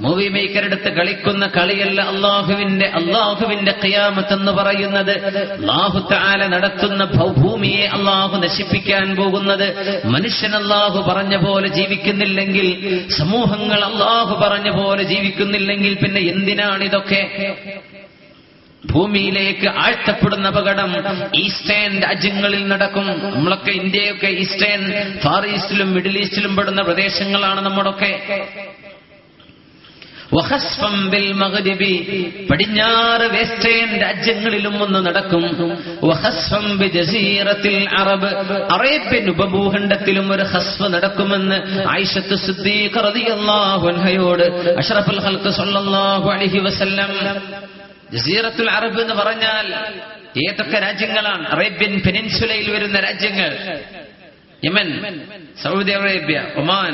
മൂവി മേക്കറെടുത്ത് കളിക്കുന്ന കളിയല്ല. അള്ളാഹുവിന്റെ ഖിയാമത്ത് എന്ന് പറയുന്നത്, അല്ലാഹു തആല നടത്തുന്ന ഭൂമിയെ അള്ളാഹു നശിപ്പിക്കാൻ പോകുന്നത്. മനുഷ്യൻ അള്ളാഹു പറഞ്ഞ പോലെ ജീവിക്കുന്നില്ലെങ്കിൽ, സമൂഹങ്ങൾ അള്ളാഹു പറഞ്ഞ പോലെ ജീവിക്കുന്നില്ലെങ്കിൽ പിന്നെ എന്തിനാണിതൊക്കെ? ഭൂമിയിലേക്ക് ആഴ്ത്തപ്പെടുന്ന അപകടം ഈസ്റ്റേൺ രാജ്യങ്ങളിൽ നടക്കും. നമ്മളൊക്കെ, ഇന്ത്യയൊക്കെ ഈസ്റ്റേൺ, ഫാർ ഈസ്റ്റിലും മിഡിൽ ഈസ്റ്റിലും പെടുന്ന പ്രദേശങ്ങളാണ് നമ്മുടെയൊക്കെ. വഖസ്ഫം ബിൽ മഗ്രിബി, പടിഞ്ഞാറ് വെസ്റ്റേൺ രാജ്യങ്ങളിലും ഒന്ന് നടക്കും. വഖസ്ഫം ബിജസീറത്തിൽ അറബ്, അറേബ്യൻ ഉപഭൂഖണ്ഡത്തിലും ഒരു ഖസ്ഫ് നടക്കുമെന്ന് ആയിഷത്ത് സിദ്ദീഖ റളിയല്ലാഹു അൻഹയോട് അഷ്റഫുൽ ഖൽഖ് സ്വല്ലല്ലാഹു അലൈഹി വസല്ലം. ജസീറത്തുൽ അറബ് എന്ന് പറഞ്ഞാൽ ഏതൊക്കെ രാജ്യങ്ങളാണ്? അറേബ്യൻ പെനിൻസുലയിൽ വരുന്ന രാജ്യങ്ങൾ: Yemen, Saudi Arabia, Oman,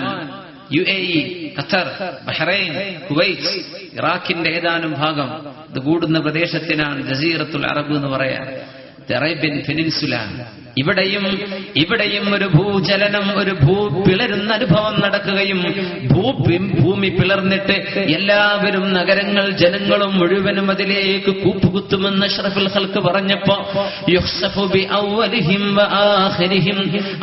UAE, Qatar, Bahrain, Kuwait, ഇറാഖിന്റെ ഏതാനും ഭാഗം. ഇത് കൂടുന്ന പ്രദേശത്തിനാണ് ജസീറത്തുൽ അറബ് എന്ന് പറയാൻ. Arabian peninsula. ഇവിടെയും ഒരു ഭൂചലനം, ഒരു പിളരുന്ന അനുഭവം നടക്കുകയും ഭൂമി പിളർന്നിട്ട് എല്ലാവരും നഗരങ്ങൾ ജനങ്ങളും മുഴുവനും അതിലേക്ക് കൂപ്പുകുത്തുമെന്ന് അഷ്റഫുൽ ഖൽഖ് പറഞ്ഞപ്പോ യുഖ്സഫു ബി അവ്വലിഹിം വ ആഖിരിഹിം,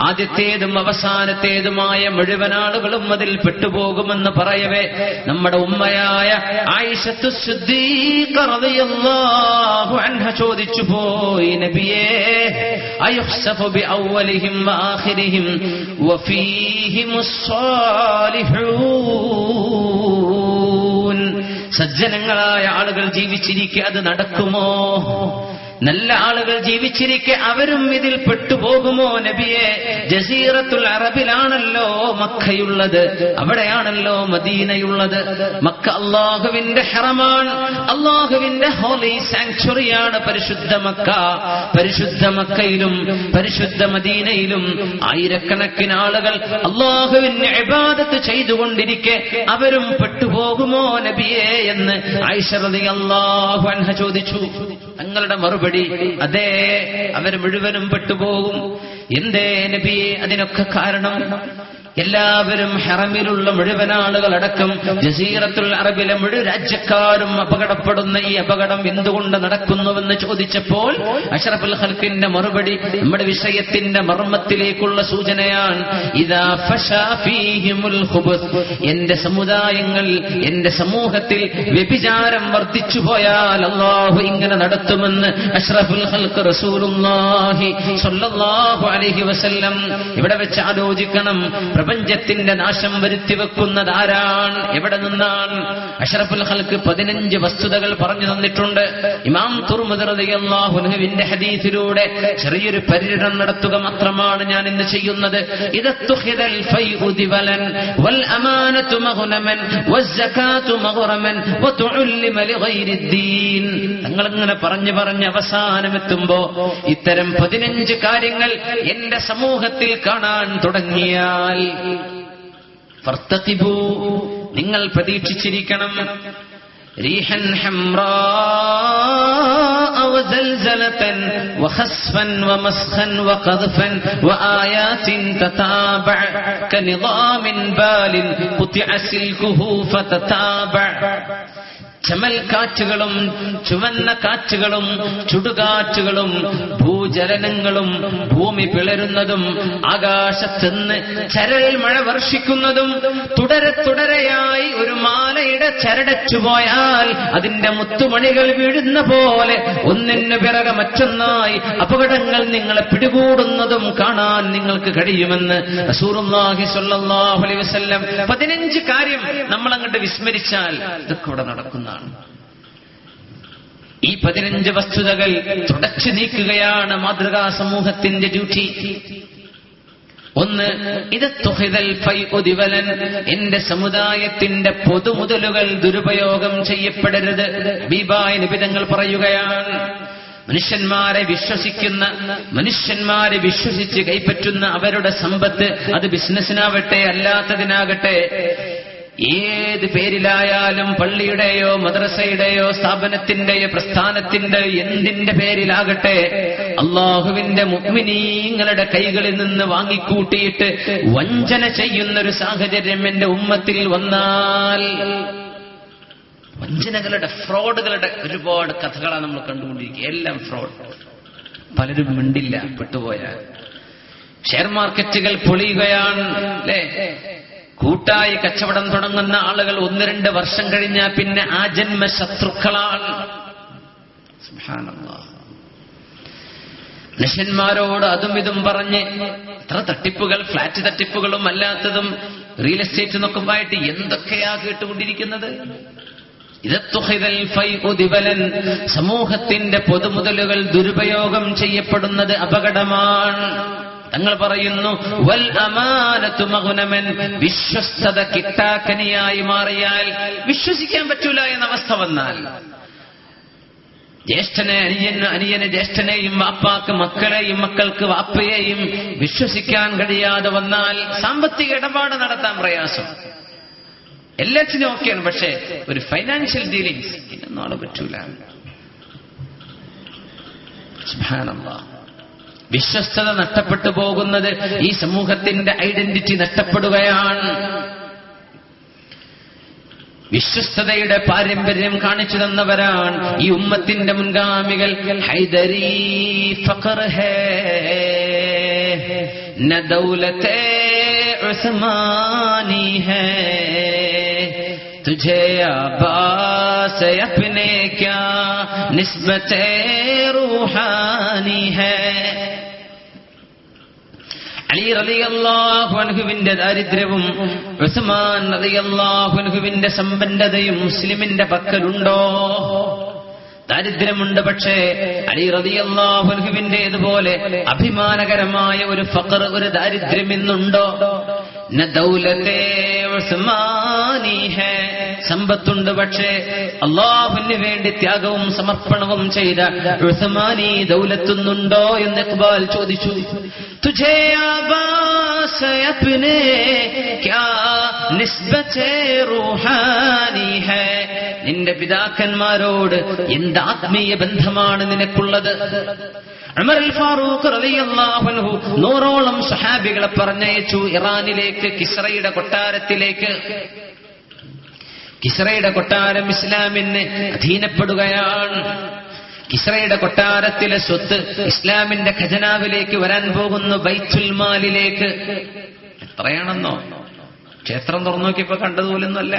ആദ്യത്തേതും അവസാനത്തേതുമായ മുഴുവൻ ആളുകളും അതിൽ പെട്ടുപോകുമെന്ന് പറയവേ നമ്മുടെ ഉമ്മയായ ആയിഷത്തു സിദ്ദീഖ റളിയല്ലാഹു അൻഹ ചോദിച്ചു പോയി, നബിയേ അയുഖ്സഫു ബി അവ്വലിഹിം വ ആഖിരിഹിം വഫീഹിമുസ് സാലിഹൂൻ, സജ്ജനങ്ങളായ ആളുകൾ ജീവിച്ചിരിക്കെ അത് നടക്കുമോ? നല്ല ആളുകൾ ജീവിച്ചിരിക്കെ അവരും ഇതിൽ പെട്ടുപോകുമോ നബിയെ? ജസീറത്തുൽ അറബിലാണല്ലോ മക്കയുള്ളത്, അവിടെയാണല്ലോ മദീനയുള്ളത്. മക്ക അല്ലാഹുവിന്റെ ഹറമാണ്, അല്ലാഹുവിന്റെ ഹോളി സാങ്ച്വറിയാണ് പരിശുദ്ധ മക്ക. പരിശുദ്ധ മക്കയിലും പരിശുദ്ധ മദീനയിലും ആയിരക്കണക്കിന് ആളുകൾ അല്ലാഹുവിന് ഇബാദത്ത് ചെയ്തുകൊണ്ടിരിക്കെ അവരും പെട്ടുപോകുമോ നബിയെ എന്ന് ആയിഷ റളിയല്ലാഹു അൻഹ ചോദിച്ചു. തങ്ങളുടെ മറുപടി അതേ, അവർ മുഴുവനും പെട്ടുപോകും. എന്തേ നബിയെ? അതിനൊക്കെ കാരണം എല്ലാവരും ഹറമിലുള്ള മുഴുവൻ ആളുകൾ അടക്കം ജസീറത്തുൽ അറബിലെ മുഴുവൻ രാജ്യക്കാരും അപകടപ്പെടുന്ന ഈ അപകടം എന്തുകൊണ്ട് നടക്കുന്നുവെന്ന് ചോദിച്ചപ്പോൾ അഷ്റഫുൽ ഖൽഖിന്റെ മറുപടി നമ്മുടെ വിഷയത്തിന്റെ മർമ്മത്തിലേക്കുള്ള സൂചനയാണ്. ഇദാ ഫശാ ഫീഹിമുൽ ഖുബുസ്, എന്റെ സമുദായങ്ങൾ, എന്റെ സമൂഹത്തിൽ വ്യഭിചാരം വർദ്ധിച്ചു പോയാൽ അല്ലാഹു ഇങ്ങനെ നടത്തുമെന്ന് അഷ്റഫുൽ ഖൽഖ് റസൂലുള്ളാഹി സ്വല്ലല്ലാഹു അലൈഹി വസല്ലം. ഇവിടെ വെച്ച് ആലോചിക്കണം, പ്രപഞ്ചത്തിന്റെ നാശം വരുത്തിവെക്കുന്നത് ആരാണ്? എവിടെ നിന്നാണ്? അഷ്റഫുൽ ഖൽഖ് 15 വസ്തുതകൾ പറഞ്ഞു തന്നിട്ടുണ്ട്. ഇമാം തുർമുദി റളിയല്ലാഹു അൻഹുവിന്റെ ഹദീസിലൂടെ ചെറിയൊരു പര്യടനം നടത്തുക മാത്രമാണ് ഞാൻ ഇന്ന് ചെയ്യുന്നത്. ഇദത്തുഖിദൽ ഫൈഉ ദിവലൻ വൽ അമാനതു മഗ്നമൻ വസ്സകാതു മഗ്റമൻ വതുഉല്ലിമ ലിഗൈരിദ്ദീൻ. തങ്ങളിങ്ങനെ പറഞ്ഞ് അവസാനമെത്തുമ്പോ ഇത്തരം 15 കാര്യങ്ങൾ എന്റെ സമൂഹത്തിൽ കാണാൻ തുടങ്ങിയാൽ ഫർത്തഖിബൂ, നിങ്ങൾ പ്രതീക്ഷിച്ചിരിക്കണം. റീഹൻ ഹംറാ വസൽസലതൻ വഖസ്ഫൻ വമസ്ഖൻ വഖദ്ഫൻ വആയാതിൻ തതാബഅ കനിദാമിൻ ബാലിൻ ഖുതിഅ സിൽകുഹു ഫതതാബഅ. ചമൽ കാറ്റുകളും ചുവന്ന കാറ്റുകളും ചുടുകാറ്റുകളും ഭൂചലനങ്ങളും ഭൂമി പിളരുന്നതും ആകാശത്തുനിന്ന് ചരൽ മഴ വർഷിക്കുന്നതും തുടരെയായി ഒരു മാലയുടെ ചരടച്ചുപോയാൽ അതിന്റെ മുത്തുമണികൾ വീഴുന്ന പോലെ ഒന്നിനു പിറകെ മറ്റൊന്നായി അപകടങ്ങൾ നിങ്ങളെ പിടികൂടുന്നതും കാണാൻ നിങ്ങൾക്ക് കഴിയുമെന്ന് റസൂലുള്ളാഹി സ്വല്ലല്ലാഹു അലൈഹി വസല്ലം 15 കാര്യം നമ്മൾ അങ്ങോട്ട് വിസ്മരിച്ചാൽ ഇതൊക്കെ ഇവിടെ നടക്കുന്നതാണ്. ഈ 15 വസ്തുതകൾ തുടച്ചു നീക്കുകയാണ് മാതൃകാ സമൂഹത്തിന്റെ ഡ്യൂട്ടി. ഒന്ന്, ഇദത്തുഖിദൽ ഫൈഉ ദിവലൻ, എന്റെ സമുദായത്തിന്റെ പൊതുമുതലുകൾ ദുരുപയോഗം ചെയ്യപ്പെടരുത്. ഹബീബായ നബി തങ്ങൾ പറയുകയാണ്, മനുഷ്യന്മാരെ വിശ്വസിച്ച് കൈപ്പറ്റുന്ന അവരുടെ സമ്പത്ത്, അത് ബിസിനസ്സിനാവട്ടെ അല്ലാത്തതിനാകട്ടെ, ഏത് പേരിലായാലും, പള്ളിയുടെയോ മദ്രസയുടെയോ സ്ഥാപനത്തിന്റെയോ പ്രസ്ഥാനത്തിന്റെയോ എന്തിന്റെ പേരിലാകട്ടെ, അള്ളാഹുവിന്റെ മുഅ്മിനീങ്ങളുടെ കൈകളിൽ നിന്ന് വാങ്ങിക്കൂട്ടിയിട്ട് വഞ്ചന ചെയ്യുന്നൊരു സാഹചര്യം എന്റെ ഉമ്മത്തിൽ വന്നാൽ, വഞ്ചനകളുടെ, ഫ്രോഡുകളുടെ ഒരുപാട് കഥകളാണ് നമ്മൾ കണ്ടുകൊണ്ടിരിക്കുക. എല്ലാം ഫ്രോഡ്. പലരും മിണ്ടില്ല പെട്ടുപോയാൽ. ഷെയർ മാർക്കറ്റുകൾ പൊളിയുകയാണ് അല്ലേ? കൂട്ടായി കച്ചവടം തുടങ്ങുന്ന ആളുകൾ 1-2 വർഷം കഴിഞ്ഞാൽ പിന്നെ ആജന്മ ശത്രുക്കളാണ്. സുബ്ഹാനല്ലാഹ്. മനുഷ്യന്മാരോട് അതും ഇതും പറഞ്ഞ് എത്ര തട്ടിപ്പുകൾ, ഫ്ലാറ്റ് തട്ടിപ്പുകളും അല്ലാത്തതും റിയൽ എസ്റ്റേറ്റ് നോക്കുമ്പോഴായിട്ട് എന്തൊക്കെയാ കേട്ടുകൊണ്ടിരിക്കുന്നത്. ഇദത്തുഖിദൽ ഫൈഉ ദിവലൻ, സമൂഹത്തിന്റെ പൊതുമുതലുകൾ ദുരുപയോഗം ചെയ്യപ്പെടുന്നത് അപകടമാണ്. തങ്ങൾ പറയുന്നു, വൽ അമാനതു മഗ്നമൻ, വിശ്വസ്തത കിട്ടാക്കനിയായി മാറിയാൽ, വിശ്വസിക്കാൻ പറ്റൂല എന്ന അവസ്ഥ വന്നാൽ, ജ്യേഷ്ഠനെ അനിയന് ജ്യേഷ്ഠനെയും വാപ്പാക്ക് മക്കളെയും മക്കൾക്ക് വാപ്പയെയും വിശ്വസിക്കാൻ കഴിയാതെ വന്നാൽ സാമ്പത്തിക ഇടപാട് നടത്താൻ പ്രയാസം. എല്ലാത്തിനും ഓക്കെയാണ്, പക്ഷേ ഒരു ഫൈനാൻഷ്യൽ ഡീലിങ്സ് ഇതൊന്നും ആളെ പറ്റൂല. സുബ്ഹാനല്ലാഹ്. വിശ്വസ്തത നഷ്ടപ്പെട്ടു പോകുന്നത് ഈ സമൂഹത്തിന്റെ ഐഡന്റിറ്റി നഷ്ടപ്പെടുകയാണ്. വിശ്വസ്തതയുടെ പാരമ്പര്യം കാണിച്ചു തന്നവരാണ് ഈ ഉമ്മത്തിന്റെ മുൻഗാമികൾ. ഹൈദരി ഫഖർ ഹേ ന ദൗലത്തെ ഉസ്മാനി ഹേ തുझे आबास अपने क्या निस्बते रूहानी है. അലി റളിയല്ലാഹു അൻഹുവിന്റെ ദാരിദ്ര്യവും ഉസ്മാൻ റളിയല്ലാഹു അൻഹുവിന്റെ സമ്പന്നതയും മുസ്ലിമിന്റെ പക്കലുണ്ടോ? ദാരിദ്ര്യമുണ്ട്, പക്ഷേ അലി റളിയല്ലാഹു അൻഹുവിന്റേതുപോലെ അഭിമാനകരമായ ഒരു ഫഖർ, ഒരു ദാരിദ്ര്യം ഇന്നുണ്ടോ? ന ദൗലത്തെ ഉസ്മാനി ഹേ, സമ്പത്തുണ്ട്, പക്ഷേ അല്ലാഹുവിന് വേണ്ടി ത്യാഗവും സമർപ്പണവും ചെയ്ത ഉസ്മാനി ദൗലത്തുന്നുണ്ടോ എന്ന് ഇഖ്ബാൽ ചോദിച്ചു. തുझे आबास अपने क्या निस्बते रूहानी है, നിന്റെ പിതാക്കന്മാരോട് എന്ത് ആത്മീയ ബന്ധമാണ് നിനക്കുള്ളത്? ഉമർ അൽ ഫാറൂഖ് റളിയല്ലാഹു അൻഹു 100ഓളം സ്വഹാബികളെ പറഞ്ഞയച്ചു ഇറാനിലേക്ക്, കിസ്റയുടെ കൊട്ടാരത്തിലേക്ക്. കിസ്റയുടെ കൊട്ടാരം ഇസ്ലാമിന് അധീനപ്പെടുകയാണ്. കിസ്റയുടെ കൊട്ടാരത്തിലെ സ്വത്ത് ഇസ്ലാമിന്റെ ഖജനാവിലേക്ക് വരാൻ പോകുന്നു, ബൈത്തുൽ മാലിലേക്ക്. എത്രയാണെന്നോ? ക്ഷേത്രം തുറന്നു നോക്കിയപ്പോ കണ്ടതുപോലൊന്നുമല്ല.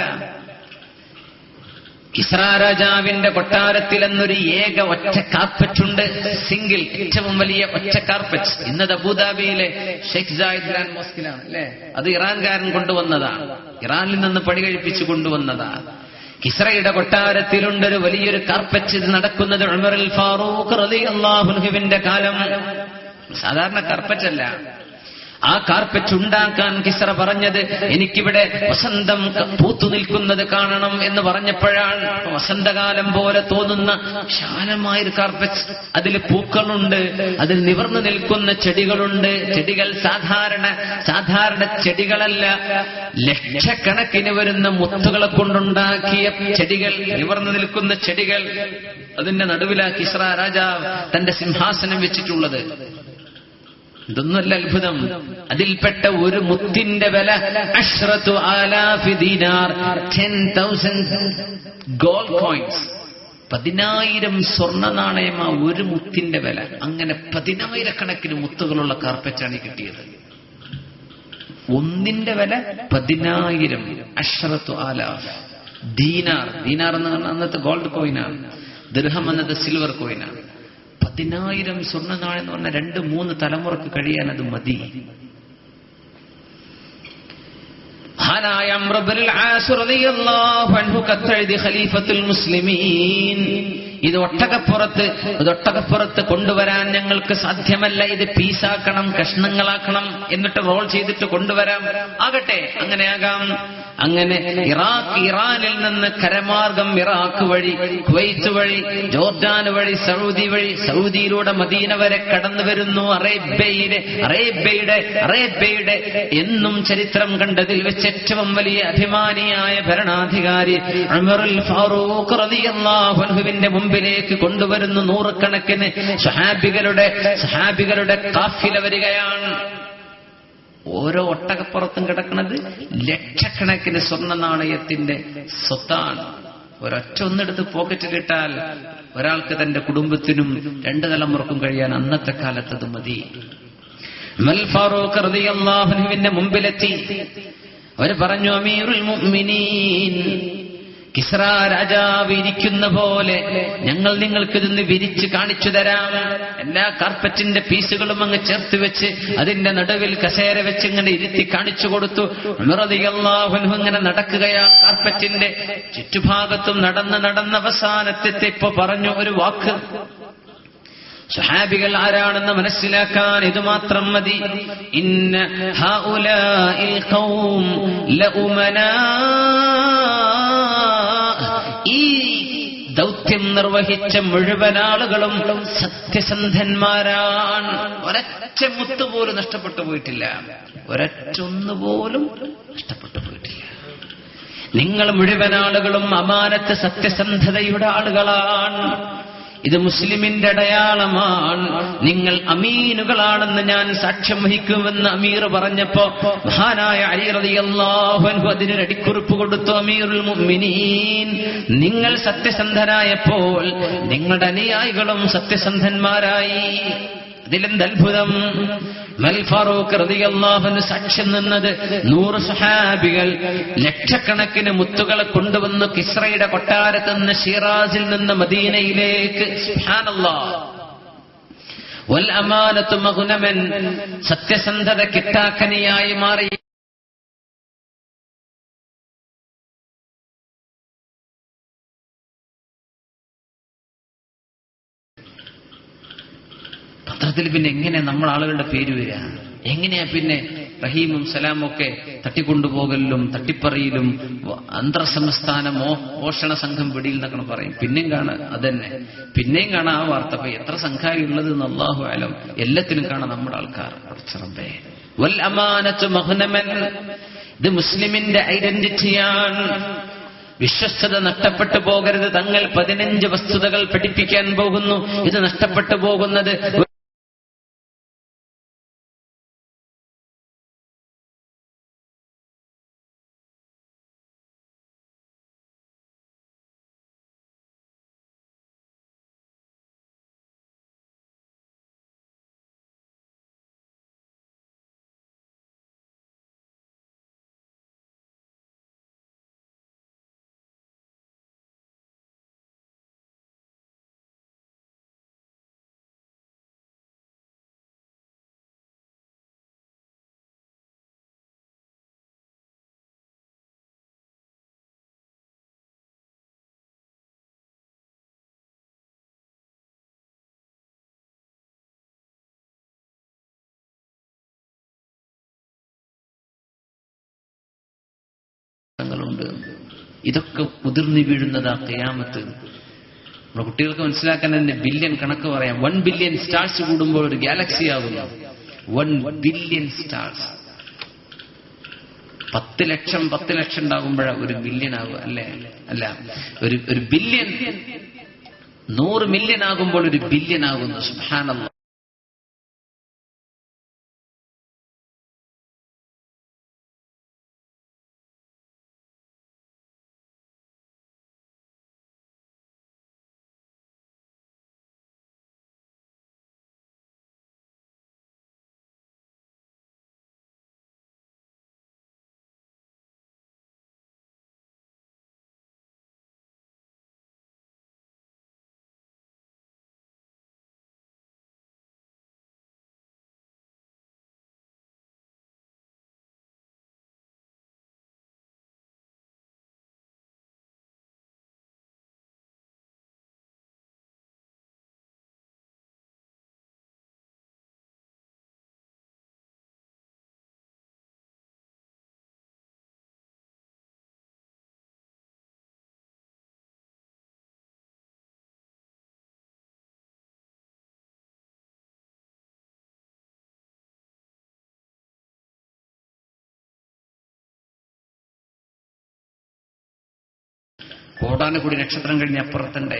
കിസ്റ രാജാവിന്റെ കൊട്ടാരത്തിൽ എന്നൊരു ഏക ഒറ്റ കാർപ്പറ്റുണ്ട്, സിംഗിൾ, ഏറ്റവും വലിയ ഒറ്റ കാർപ്പറ്റ്. ഇന്നത് അബുദാബിയിലെ ഷെയ്ഖ് സായിദ് ഗ്രാൻഡ് മോസ്കിലാണ് അല്ലെ. അത് ഇറാൻകാരൻ കൊണ്ടുവന്നതാണ്, ഇറാനിൽ നിന്ന് പണി കഴിപ്പിച്ചു കൊണ്ടുവന്നതാണ്. കിസ്റയുടെ കൊട്ടാരത്തിലുണ്ടൊരു വലിയൊരു കാർപ്പറ്റ്. ഇത് നടക്കുന്നത് ഉമർ അൽ ഫാറൂഖ് റളിയല്ലാഹു അൻഹുവിന്റെ കാലം. സാധാരണ കാർപ്പറ്റല്ല. ആ കാർപ്പറ്റ് ഉണ്ടാക്കാൻ കിസ്റ പറഞ്ഞത്, എനിക്കിവിടെ വസന്തം പൂത്തു നിൽക്കുന്നത് കാണണം എന്ന് പറഞ്ഞപ്പോഴാണ്. വസന്തകാലം പോലെ തോന്നുന്ന വിശാലമായൊരു കാർപ്പറ്റ്. അതിൽ പൂക്കളുണ്ട്, അതിൽ നിവർന്നു നിൽക്കുന്ന ചെടികളുണ്ട്. ചെടികൾ സാധാരണ ചെടികളല്ല, ലക്ഷക്കണക്കിന് വരുന്ന മുത്തുകളെ കൊണ്ടുണ്ടാക്കിയ ചെടികൾ, നിവർന്നു നിൽക്കുന്ന ചെടികൾ. അതിന്റെ നടുവിലാ കിസ്റ രാജാവ് തന്റെ സിംഹാസനം വെച്ചിട്ടുള്ളത്. ഇതൊന്നുമല്ല അത്ഭുതം. അതിൽപ്പെട്ട ഒരു മുത്തിന്റെ വില 10,000 ദീനാർ, 10,000 ഗോൾഡ് കോയിൻസ്, 10,000 സ്വർണ്ണ നാണയമാ ഒരു മുത്തിന്റെ വില. അങ്ങനെ 10,000 മുത്തുകളുള്ള കാർപ്പറ്റാണ് കിട്ടിയത്. ഒന്നിന്റെ വില 10,000, 10,000 ദീനാർ. ദീനാർ എന്ന് പറഞ്ഞാൽ അന്നത്തെ ഗോൾഡ് കോയിനാണ്. ദിർഹം എന്നത് സിൽവർ കോയിനാണ്. 10,000 സ്വർണ്ണ നാണയം എന്ന് പറഞ്ഞാൽ 2-3 തലമുറക്ക് കഴിയാൻ അത് മതി. മഹാനായ അംർ ഇബ്നുൽ ആസ് റളിയല്ലാഹു അൻഹു കത്തെഴുതി ഖലീഫത്തുൽ മുസ്ലിമീൻ, ഇത് ഒട്ടകപ്പുറത്ത് കൊണ്ടുവരാൻ ഞങ്ങൾക്ക് സാധ്യമല്ല. ഇത് പീസാക്കണം, കഷ്ണങ്ങളാക്കണം, എന്നിട്ട് റോൾ ചെയ്തിട്ട് കൊണ്ടുവരാം. ആകട്ടെ, അങ്ങനെയാകാം. അങ്ങനെ ഇറാനിൽ നിന്ന് കരമാർഗം ഇറാഖ് വഴി, കുവൈത്ത് വഴി, ജോർഡാൻ വഴി, സൗദി വഴി, സൗദിയിലൂടെ മദീന വരെ കടന്നു വരുന്നു. അറേബ്യയുടെ എന്നും ചരിത്രം കണ്ടതിൽ വെച്ച് ഏറ്റവും വലിയ അഭിമാനിയായ ഭരണാധികാരി ഉമർ അൽ ഫാറൂഖ് റളിയല്ലാഹു അൻഹുവിന്റെ മുമ്പിലേക്ക് കൊണ്ടുവരുന്നു. 100 കണക്കിന് സഹാബികളുടെ കാഫില വരികയാണ്. ഓരോ ഒട്ടകപ്പുറത്തും കിടക്കുന്നത് ലക്ഷക്കണക്കിന് സ്വർണ്ണ നാണയത്തിന്റെ സ്വത്താണ്. ഒരൊറ്റ ഒന്നെടുത്ത് പോക്കറ്റിലിട്ടാൽ ഒരാൾക്ക് തന്റെ കുടുംബത്തിനും 2 തലമുറക്കും കഴിയാൻ അന്നത്തെ കാലത്തത് മതി. ഉമർ ഫാറൂഖ് റളിയല്ലാഹു അൻഹുവിന്റെ മുമ്പിലെത്തി. അവർ പറഞ്ഞു, അമീറുൽ മുഅ്മിനീൻ, കിസ്റ രാജാവ് ഇരിക്കുന്ന പോലെ ഞങ്ങൾ നിങ്ങൾക്ക് ഇതൊന്ന് വിരിച്ച് കാണിച്ചു തരാം. എല്ലാ കാർപ്പറ്റിന്റെ പീസുകളും അങ്ങ് ചേർത്ത് വെച്ച് അതിന്റെ നടുവിൽ കസേര വെച്ച് ഇങ്ങനെ ഇരുത്തി കാണിച്ചു കൊടുത്തു. ഉമർ റളിയല്ലാഹു അൻഹു ഇങ്ങനെ നടക്കുകയാണ്. കാർപ്പറ്റിന്റെ ചുറ്റുഭാഗത്തും നടന്ന് അവസാനത്തെത്തിയപ്പോ പറഞ്ഞു ഒരു വാക്ക്. സ്വഹാബികൾ ആരാണെന്ന് മനസ്സിലാക്കാൻ ഇത് മാത്രം മതി. ഇന്ന ഹൗലാഇൽ ഖൗം ലഉമനാ, ഈ ദൗത്യം നിർവഹിച്ച മുഴുവൻ ആളുകളും സത്യസന്ധന്മാരാണ്. ഒരൊറ്റ മുത്തുപോലും നഷ്ടപ്പെട്ടു പോയിട്ടില്ല, ഒരൊറ്റൊന്നുപോലും നഷ്ടപ്പെട്ടു പോയിട്ടില്ല. നിങ്ങൾ മുഴുവൻ ആളുകളും അമാനത്ത് സത്യസന്ധതയുടെ ആളുകളാണ് ഇത് മുസ്ലിമിന്റെ അടയാളമാണ്. നിങ്ങൾ അമീനുകളാണെന്ന് ഞാൻ സാക്ഷ്യം വഹിക്കുമെന്ന് അമീർ പറഞ്ഞപ്പോ മഹാനായ അലി റളിയല്ലാഹു അൻഹു അതിനൊരു അടിക്കുറിപ്പ് കൊടുത്തു. അമീറുൽ മുഅ്മിനീൻ, നിങ്ങൾ സത്യസന്ധരായപ്പോൾ നിങ്ങളുടെ അനുയായികളും സത്യസന്ധന്മാരായി. ഇതിലെന്ത് അത്ഭുതം! ഉമർ ഫാറൂഖ് റളിയല്ലാഹു അൻഹു സാക്ഷ്യം നിന്നത് 100 സ്വഹാബികൾ ലക്ഷക്കണക്കിന് മുത്തുകളെ കൊണ്ടുവന്നു കിസ്രയുടെ കൊട്ടാരത്തിൽ നിന്ന് ഷിറാസിൽ നിന്ന് മദീനയിലേക്ക്. സുബ്ഹാനല്ലാഹ്. വൽ അമാനത്തു മഗ്നമൻ, സത്യസന്ധത കിട്ടാക്കനിയായി മാറി. പത്രത്തിൽ പിന്നെ എങ്ങനെയാ നമ്മൾ ആളുകളുടെ പേര് വരിക? എങ്ങനെയാ പിന്നെ റഹീമും സലാമും ഒക്കെ തട്ടിക്കൊണ്ടുപോകലും തട്ടിപ്പറിയിലും അന്തർസംസ്ഥാന മോഷണ സംഘം പിടിയിൽ എന്നൊക്കെ പറയും. പിന്നെയും കാണാം അതന്നെ, പിന്നെയും കാണാം ആ വാർത്ത. അപ്പൊ എത്ര സംഘാരി ഉള്ളത് എന്ന് അല്ലാഹു അലം. എല്ലാത്തിനും കാണാം നമ്മുടെ ആൾക്കാർ. റബ്ബേ, വൽ അമാനത്തു മഗ്നമൻ, ഇത് മുസ്ലിമിന്റെ ഐഡന്റിറ്റിയാണ്. വിശ്വസ്തത നഷ്ടപ്പെട്ടു പോകരുത്. തങ്ങൾ 15 വസ്തുതകൾ പഠിപ്പിക്കാൻ പോകുന്നു. ഇത് നഷ്ടപ്പെട്ടു പോകുന്നത് ുണ്ട്. ഇതൊക്കെ മുതിർന്നു വീഴുന്നതാ ഖിയാമത്ത്. നമ്മുടെ കുട്ടികൾക്ക് മനസ്സിലാക്കാൻ തന്നെ ബില്യൺ കണക്ക് പറയാം. 1 ബില്യൺ സ്റ്റാർസ് കൂടുമ്പോൾ ഒരു ഗാലക്സി ആകുന്നു. 1 ബില്യൺ സ്റ്റാർസ്. 10 ലക്ഷം ഉണ്ടാകുമ്പോഴാണ് ഒരു ബില്യൺ ആവുക, അല്ലേ? അല്ല, ഒരു ബില്യൺ 100 മില്യൺ ആകുമ്പോൾ ഒരു ബില്യൺ ആകുന്നു. സുബ്ഹാനല്ലാഹ്. കോടാനുകൂടി നക്ഷത്രം കഴിഞ്ഞ് അപ്പുറത്തുണ്ടേ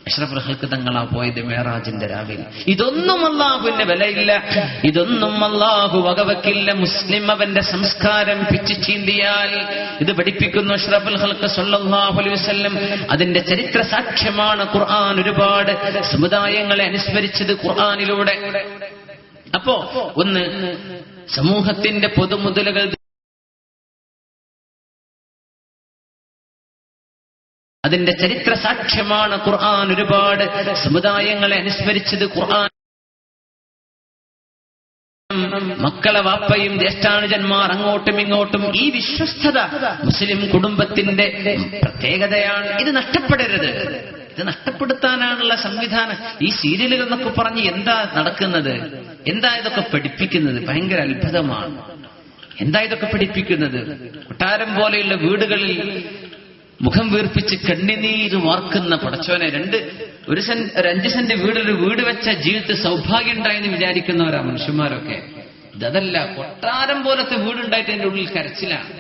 അഷ്റഫുൽ ഖൽഖ് തങ്ങളാ പോയത് മിഅ്റാജിന്റെ രാവിലെ. ഇതൊന്നും അല്ലാഹുവിന്റെ വിലയില്ല, ഇതൊന്നും അല്ലാഹു വകവെക്കില്ല. മുസ്ലിം അവന്റെ സംസ്കാരം പിച്ചു ചീന്തിയാൽ ഇത് പഠിപ്പിക്കുന്നു അഷ്റഫുൽ ഖൽഖ് സ്വല്ലല്ലാഹു അലൈഹി വസല്ലം. അതിന്റെ ചരിത്ര സാക്ഷ്യമാണ് ഖുർആൻ. ഒരുപാട് സമുദായങ്ങളെ അനുസ്മരിച്ചത് ഖുർആനിലൂടെ. അപ്പോ ഒന്ന്, സമൂഹത്തിന്റെ പൊതുമുതലുകൾ അതിന്റെ ചരിത്ര സാക്ഷ്യമാണ് ഖുർആൻ. ഒരുപാട് സമുദായങ്ങളെ അനുസ്മരിച്ചത് ഖുർആൻ. മക്കളെ വാപ്പയും ജ്യേഷ്ഠാനുജന്മാർ അങ്ങോട്ടും ഇങ്ങോട്ടും, ഈ വിശ്വസ്തത മുസ്ലിം കുടുംബത്തിന്റെ പ്രത്യേകതയാണ്. ഇത് നഷ്ടപ്പെടരുത്. ഇത് നഷ്ടപ്പെടുത്താനാണുള്ള സംവിധാനം. ഈ സീരിയലുകൾ എന്നൊക്കെ പറഞ്ഞ് എന്താ നടക്കുന്നത്? എന്താ ഇതൊക്കെ പഠിപ്പിക്കുന്നത്? ഭയങ്കര അത്ഭുതമാണ്. എന്താ ഇതൊക്കെ പഠിപ്പിക്കുന്നത്? കൊട്ടാരം പോലെയുള്ള വീടുകളിൽ മുഖം വീർപ്പിച്ച് കണ്ണിനീര് വാർക്കുന്ന പടച്ചോനെ, 5 സെന്റ് വീടൊരു വീട് വെച്ച ജീവിതത്തിൽ സൗഭാഗ്യം ഉണ്ടായെന്ന് വിചാരിക്കുന്നവരാ മനുഷ്യന്മാരൊക്കെ. ഇതല്ല, കൊട്ടാരം പോലത്തെ വീടുണ്ടായിട്ട് എന്റെ ഉള്ളിൽ കരച്ചിലാണ്.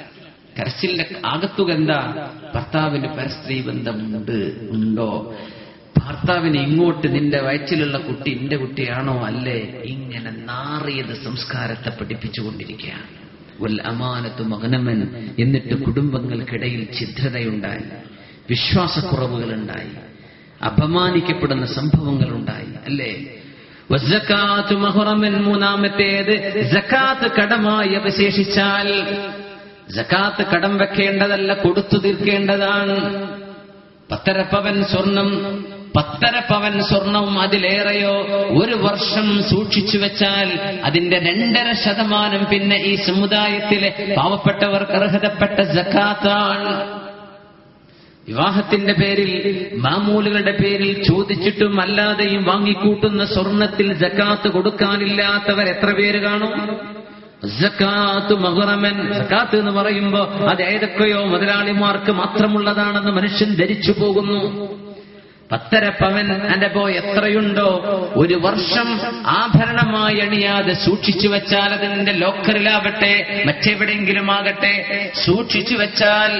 കരച്ചിലിന്റെ ആകത്തുക എന്താ? ഭർത്താവിന് പരസ്ത്രീ ബന്ധമുണ്ടോ? ഭർത്താവിന് ഇങ്ങോട്ട് നിന്റെ വയറ്റിലുള്ള കുട്ടി എന്റെ കുട്ടിയാണോ അല്ലേ, ഇങ്ങനെ നാറിയത് സംസ്കാരത്തെ പഠിപ്പിച്ചുകൊണ്ടിരിക്കുകയാണ്. വൽ അമാനത്തു മഗ്നമൻ, എന്നിട്ട് കുടുംബങ്ങൾക്കിടയിൽ ഛിദ്രതയുണ്ടായി, വിശ്വാസക്കുറവുകളുണ്ടായി, അപമാനിക്കപ്പെടുന്ന സംഭവങ്ങളുണ്ടായി, അല്ലേ? വസ്സകാത്തു മഹ്റമൻ, മൂന്നാമത്തേത് സകാത്ത് കടമായി അവശേഷിച്ചാൽ, സകാത്ത് കടം വെക്കേണ്ടതല്ല, കൊടുത്തു തീർക്കേണ്ടതാണ്. 10.5 പവൻ സ്വർണം, 10.5 പവൻ സ്വർണവും അതിലേറെയോ ഒരു വർഷം സൂക്ഷിച്ചു വെച്ചാൽ അതിന്റെ 2.5% പിന്നെ ഈ സമുദായത്തിലെ പാവപ്പെട്ടവർക്ക് അർഹതപ്പെട്ട സകാത്താണ്. വിവാഹത്തിന്റെ പേരിൽ, മാമൂലുകളുടെ പേരിൽ ചോദിച്ചിട്ടും അല്ലാതെയും വാങ്ങിക്കൂട്ടുന്ന സ്വർണത്തിൽ സകാത്ത് കൊടുക്കാനില്ലാത്തവർ എത്ര പേര് കാണും? സകാത്ത് മഗ്റമൻ, സകാത്ത് എന്ന് പറയുമ്പോ അത് ഏതൊക്കെയോ മുതലാളിമാർക്ക് മാത്രമുള്ളതാണെന്ന് മനുഷ്യൻ ധരിച്ചു പോകുന്നു. 10.5 പവൻ എന്റെ എത്രയുണ്ടോ ഒരു വർഷം ആഭരണമായി അണിയാതെ സൂക്ഷിച്ചു വെച്ചാൽ, അതിന്റെ ലോക്കറിലാവട്ടെ മറ്റെവിടെയെങ്കിലും ആകട്ടെ, സൂക്ഷിച്ചു വെച്ചാൽ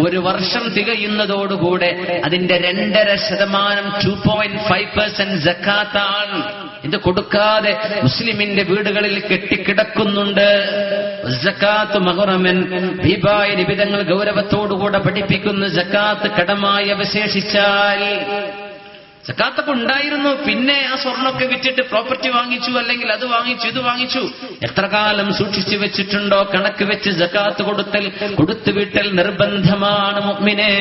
ഒരു വർഷം തികയുന്നതോടുകൂടെ അതിന്റെ 2.5%, 2.5% സക്കാത്താണ്. ഇത് കൊടുക്കാതെ മുസ്ലിമിന്റെ വീടുകളിൽ കെട്ടിക്കിടക്കുന്നുണ്ട്. സക്കാത്ത് മഗ്റമൻ, ബീബായ നിബിധങ്ങൾ ഗൗരവത്തോടുകൂടെ പഠിപ്പിക്കുന്ന സക്കാത്ത് കടമായി അവശേഷിച്ചാൽ, സക്കാത്തൊക്കെ ഉണ്ടായിരുന്നു, പിന്നെ ആ സ്വർണ്ണമൊക്കെ വിറ്റിട്ട് പ്രോപ്പർട്ടി വാങ്ങിച്ചു, അല്ലെങ്കിൽ അത് വാങ്ങിച്ചു ഇത് വാങ്ങിച്ചു, എത്ര കാലം സൂക്ഷിച്ചു വെച്ചിട്ടുണ്ടോ കണക്ക് വെച്ച് സക്കാത്ത് കൊടുത്തു വീട്ടൽ നിർബന്ധമാണ് മുഅ്മിനേ.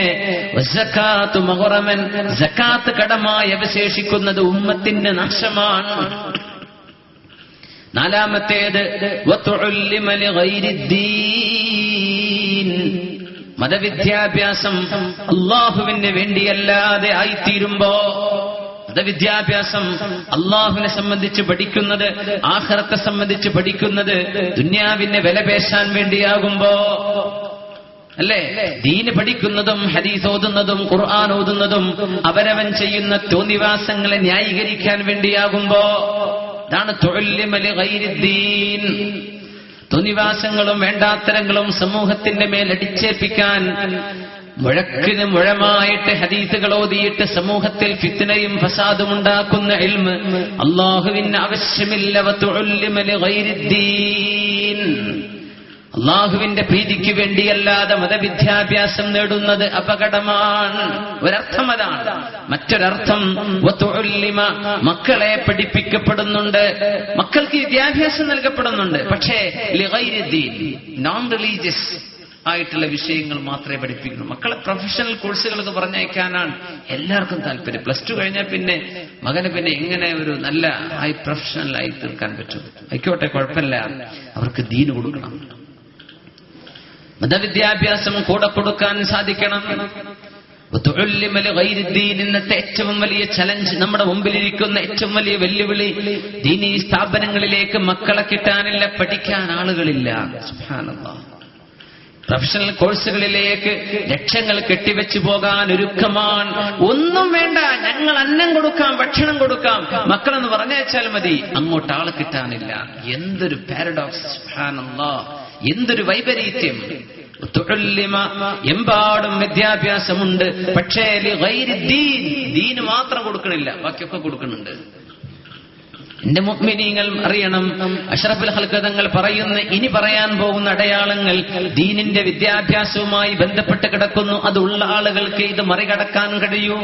സക്കാത്ത് മഗ്റമൻ, സക്കാത്ത് കടമായി അവശേഷിക്കുന്നത് ഉമ്മത്തിന്റെ നാശമാണ്. നാലാമത്തേത് വതുഉല്ലിമ ലിഗൈരിദ്ദീൻ, മതവിദ്യാഭ്യാസം അള്ളാഹുവിന് വേണ്ടിയല്ലാതെ ആയിത്തീരുമ്പോ, മതവിദ്യാഭ്യാസം അള്ളാഹുവിനെ സംബന്ധിച്ച് പഠിക്കുന്നത്, ആഖിറത്തെ സംബന്ധിച്ച് പഠിക്കുന്നത് ദുനിയാവിനെ വിലപേശാൻ വേണ്ടിയാകുമ്പോ, അല്ലേ? ദീന് പഠിക്കുന്നതും ഹദീസ് ഓതുന്നതും ഖുർആൻ ഓതുന്നതും അവരവൻ ചെയ്യുന്ന തോന്നിവാസങ്ങളെ ന്യായീകരിക്കാൻ വേണ്ടിയാകുമ്പോ, ഇതാണ് തുഉല്ലിമ ലിഗൈരിദ്ദീൻ. തോന്നിവാസങ്ങളും വേണ്ടാത്തരങ്ങളും സമൂഹത്തിന്റെ മേൽ അടിച്ചേൽപ്പിക്കാൻ മുഴക്കിന് മുഴമായിട്ട് ഹദീസുകൾ ഓതിയിട്ട് സമൂഹത്തിൽ ഫിത്നയും ഫസാദും ഉണ്ടാക്കുന്ന ഇൽമ് അല്ലാഹുവിന് ആവശ്യമില്ല. വതുഉല്ലിമ ലിഗൈരിദ്ദീൻ, അള്ളാഹുവിന്റെ പ്രീതിക്ക് വേണ്ടിയല്ലാതെ മതവിദ്യാഭ്യാസം നേടുന്നത് അപകടമാണ്. ഒരർത്ഥം അതാണ്. മറ്റൊരർത്ഥം വതുഉല്ലിമ, മക്കളെ പഠിപ്പിക്കപ്പെടുന്നുണ്ട്, മക്കൾക്ക് വിദ്യാഭ്യാസം നൽകപ്പെടുന്നുണ്ട്. പക്ഷേ ലിഗൈരിദ്ദീൻ, നോൺ റിലീജിയസ് ആയിട്ടുള്ള വിഷയങ്ങൾ മാത്രമേ പഠിപ്പിക്കുന്നു. മക്കളെ പ്രൊഫഷണൽ കോഴ്സുകളൊക്കെ പറഞ്ഞയക്കാനാണ് എല്ലാവർക്കും താല്പര്യം. +2 കഴിഞ്ഞാൽ പിന്നെ മകന് പിന്നെ എങ്ങനെ ഒരു നല്ല ഹൈ പ്രൊഫഷണലായി തീർക്കാൻ പറ്റും? ആയിക്കോട്ടെ, കുഴപ്പമില്ല, അവർക്ക് ദീന് കൊടുക്കണം, മതവിദ്യാഭ്യാസം കൂടെ കൊടുക്കാൻ സാധിക്കണം. ഇന്നത്തെ ഏറ്റവും വലിയ ചലഞ്ച്, നമ്മുടെ മുമ്പിലിരിക്കുന്ന ഏറ്റവും വലിയ വെല്ലുവിളി, ദീനീ സ്ഥാപനങ്ങളിലേക്ക് മക്കളെ കിട്ടാനില്ല, പഠിക്കാൻ ആളുകളില്ല. സുബ്ഹാനല്ലാഹ്. പ്രൊഫഷണൽ കോഴ്സുകളിലേക്ക് ലക്ഷങ്ങൾ കെട്ടിവെച്ചു പോകാൻ ഒരുക്കമാണ്. ഒന്നും വേണ്ട, ഞങ്ങൾ അന്നം കൊടുക്കാം, ഭക്ഷണം കൊടുക്കാം, മക്കളെന്ന് പറഞ്ഞയച്ചാൽ മതി, അങ്ങോട്ട് ആളെ കിട്ടാനില്ല. എന്തൊരു പാരഡോക്സ്! സുബ്ഹാനല്ലാഹ്, എന്തൊരു വൈപരീത്യം! എമ്പാടും വിദ്യാഭ്യാസമുണ്ട്, പക്ഷേ ദീന് മാത്രം കൊടുക്കണില്ല, ബാക്കിയൊക്കെ കൊടുക്കുന്നുണ്ട്. എന്റെ മുഅ്മിനീങ്ങൾ അറിയണം, അഷ്റഫുൽ ഖൽഖ് തങ്ങൾ പറയുന്ന ഇനി പറയാൻ പോകുന്ന അടയാളങ്ങൾ ദീനിന്റെ വിദ്യാഭ്യാസവുമായി ബന്ധപ്പെട്ട് കിടക്കുന്നു. അതുള്ള ആളുകൾക്ക് ഇത് മറികടക്കാൻ കഴിയൂ.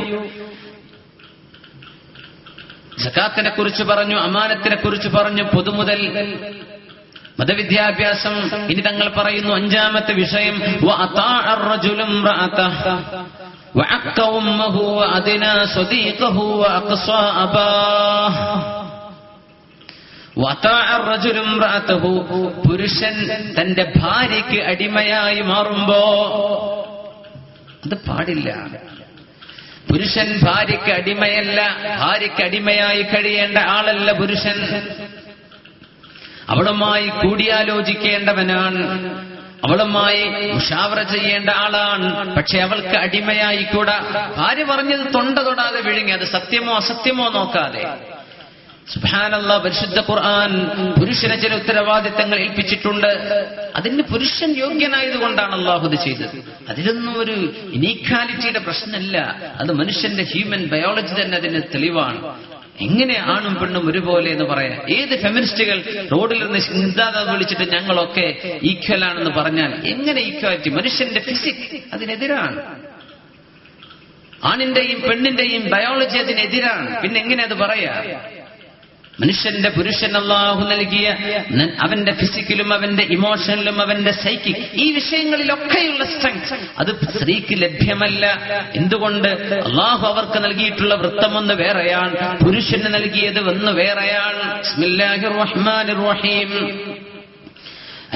സകാത്തിനെ കുറിച്ച് പറഞ്ഞു, അമാനത്തിനെ കുറിച്ച് പറഞ്ഞു, പൊതുമുതൽ, മതവിദ്യാഭ്യാസം. ഇനി തങ്ങൾ പറയുന്നു അഞ്ചാമത്തെ വിഷയം, പുരുഷൻ തന്റെ ഭാര്യയ്ക്ക് അടിമയായി മാറുമ്പോ അത് പാടില്ല. പുരുഷൻ ഭാര്യയ്ക്ക് അടിമയല്ല, ഭാര്യയ്ക്ക് അടിമയായി കഴിയേണ്ട ആളല്ല പുരുഷൻ. അവളുമായി കൂടിയാലോചിക്കേണ്ടവനാണ്, അവളുമായി മുഷാവറ ചെയ്യേണ്ട ആളാണ്. പക്ഷെ അവൾക്ക് അടിമയായിക്കൂടാ. ഭാര്യ പറഞ്ഞത് തൊണ്ട തൊടാതെ വിഴുങ്ങി, അത് സത്യമോ അസത്യമോ നോക്കാതെ. സുബ്ഹാനല്ലാഹ്, പരിശുദ്ധ ഖുർആൻ പുരുഷന് ചില ഉത്തരവാദിത്തങ്ങൾ ഏൽപ്പിച്ചിട്ടുണ്ട്. അതിന് പുരുഷൻ യോഗ്യനായതുകൊണ്ടാണ് അള്ളാഹു ഇത് ചെയ്തത്. അതിലൊന്നും ഒരു ഇനീക്വാലിറ്റിയുടെ പ്രശ്നമല്ല. അത് മനുഷ്യന്റെ ഹ്യൂമൻ ബയോളജി തന്നെ അതിന് തെളിവാണ്. എങ്ങനെ ആണും പെണ്ണും ഒരുപോലെ എന്ന് പറയാം? ഏത് ഫെമിനിസ്റ്റുകൾ റോഡിൽ നിന്ന് ചിന്താത വിളിച്ചിട്ട് ഞങ്ങളൊക്കെ ഈക്വൽ ആണെന്ന് പറഞ്ഞാൽ എങ്ങനെ ഈക്വാലിറ്റി? മനുഷ്യന്റെ ഫിസിക്സ് അതിനെതിരാണ്. ആണിന്റെയും പെണ്ണിന്റെയും ബയോളജി അതിനെതിരാണ്. പിന്നെ എങ്ങനെ അത് പറയാ? മനുഷ്യന്റെ പുരുഷൻ അല്ലാഹു നൽകിയ അവന്റെ ഫിസിക്കലും അവന്റെ ഇമോഷനിലും അവന്റെ സൈക്കിക് ഈ വിഷയങ്ങളിലൊക്കെയുള്ള സ്ട്രെങ്ത് അത് സ്ത്രീക്ക് ലഭ്യമല്ല. എന്തുകൊണ്ട്? അല്ലാഹു അവർക്ക് നൽകിയിട്ടുള്ള വൃത്തമൊന്ന് വേറെയാണ്, പുരുഷന് നൽകിയത് ഒന്ന് വേറെയാണ്. ബിസ്മില്ലാഹിർ റഹ്മാനിർ റഹീം.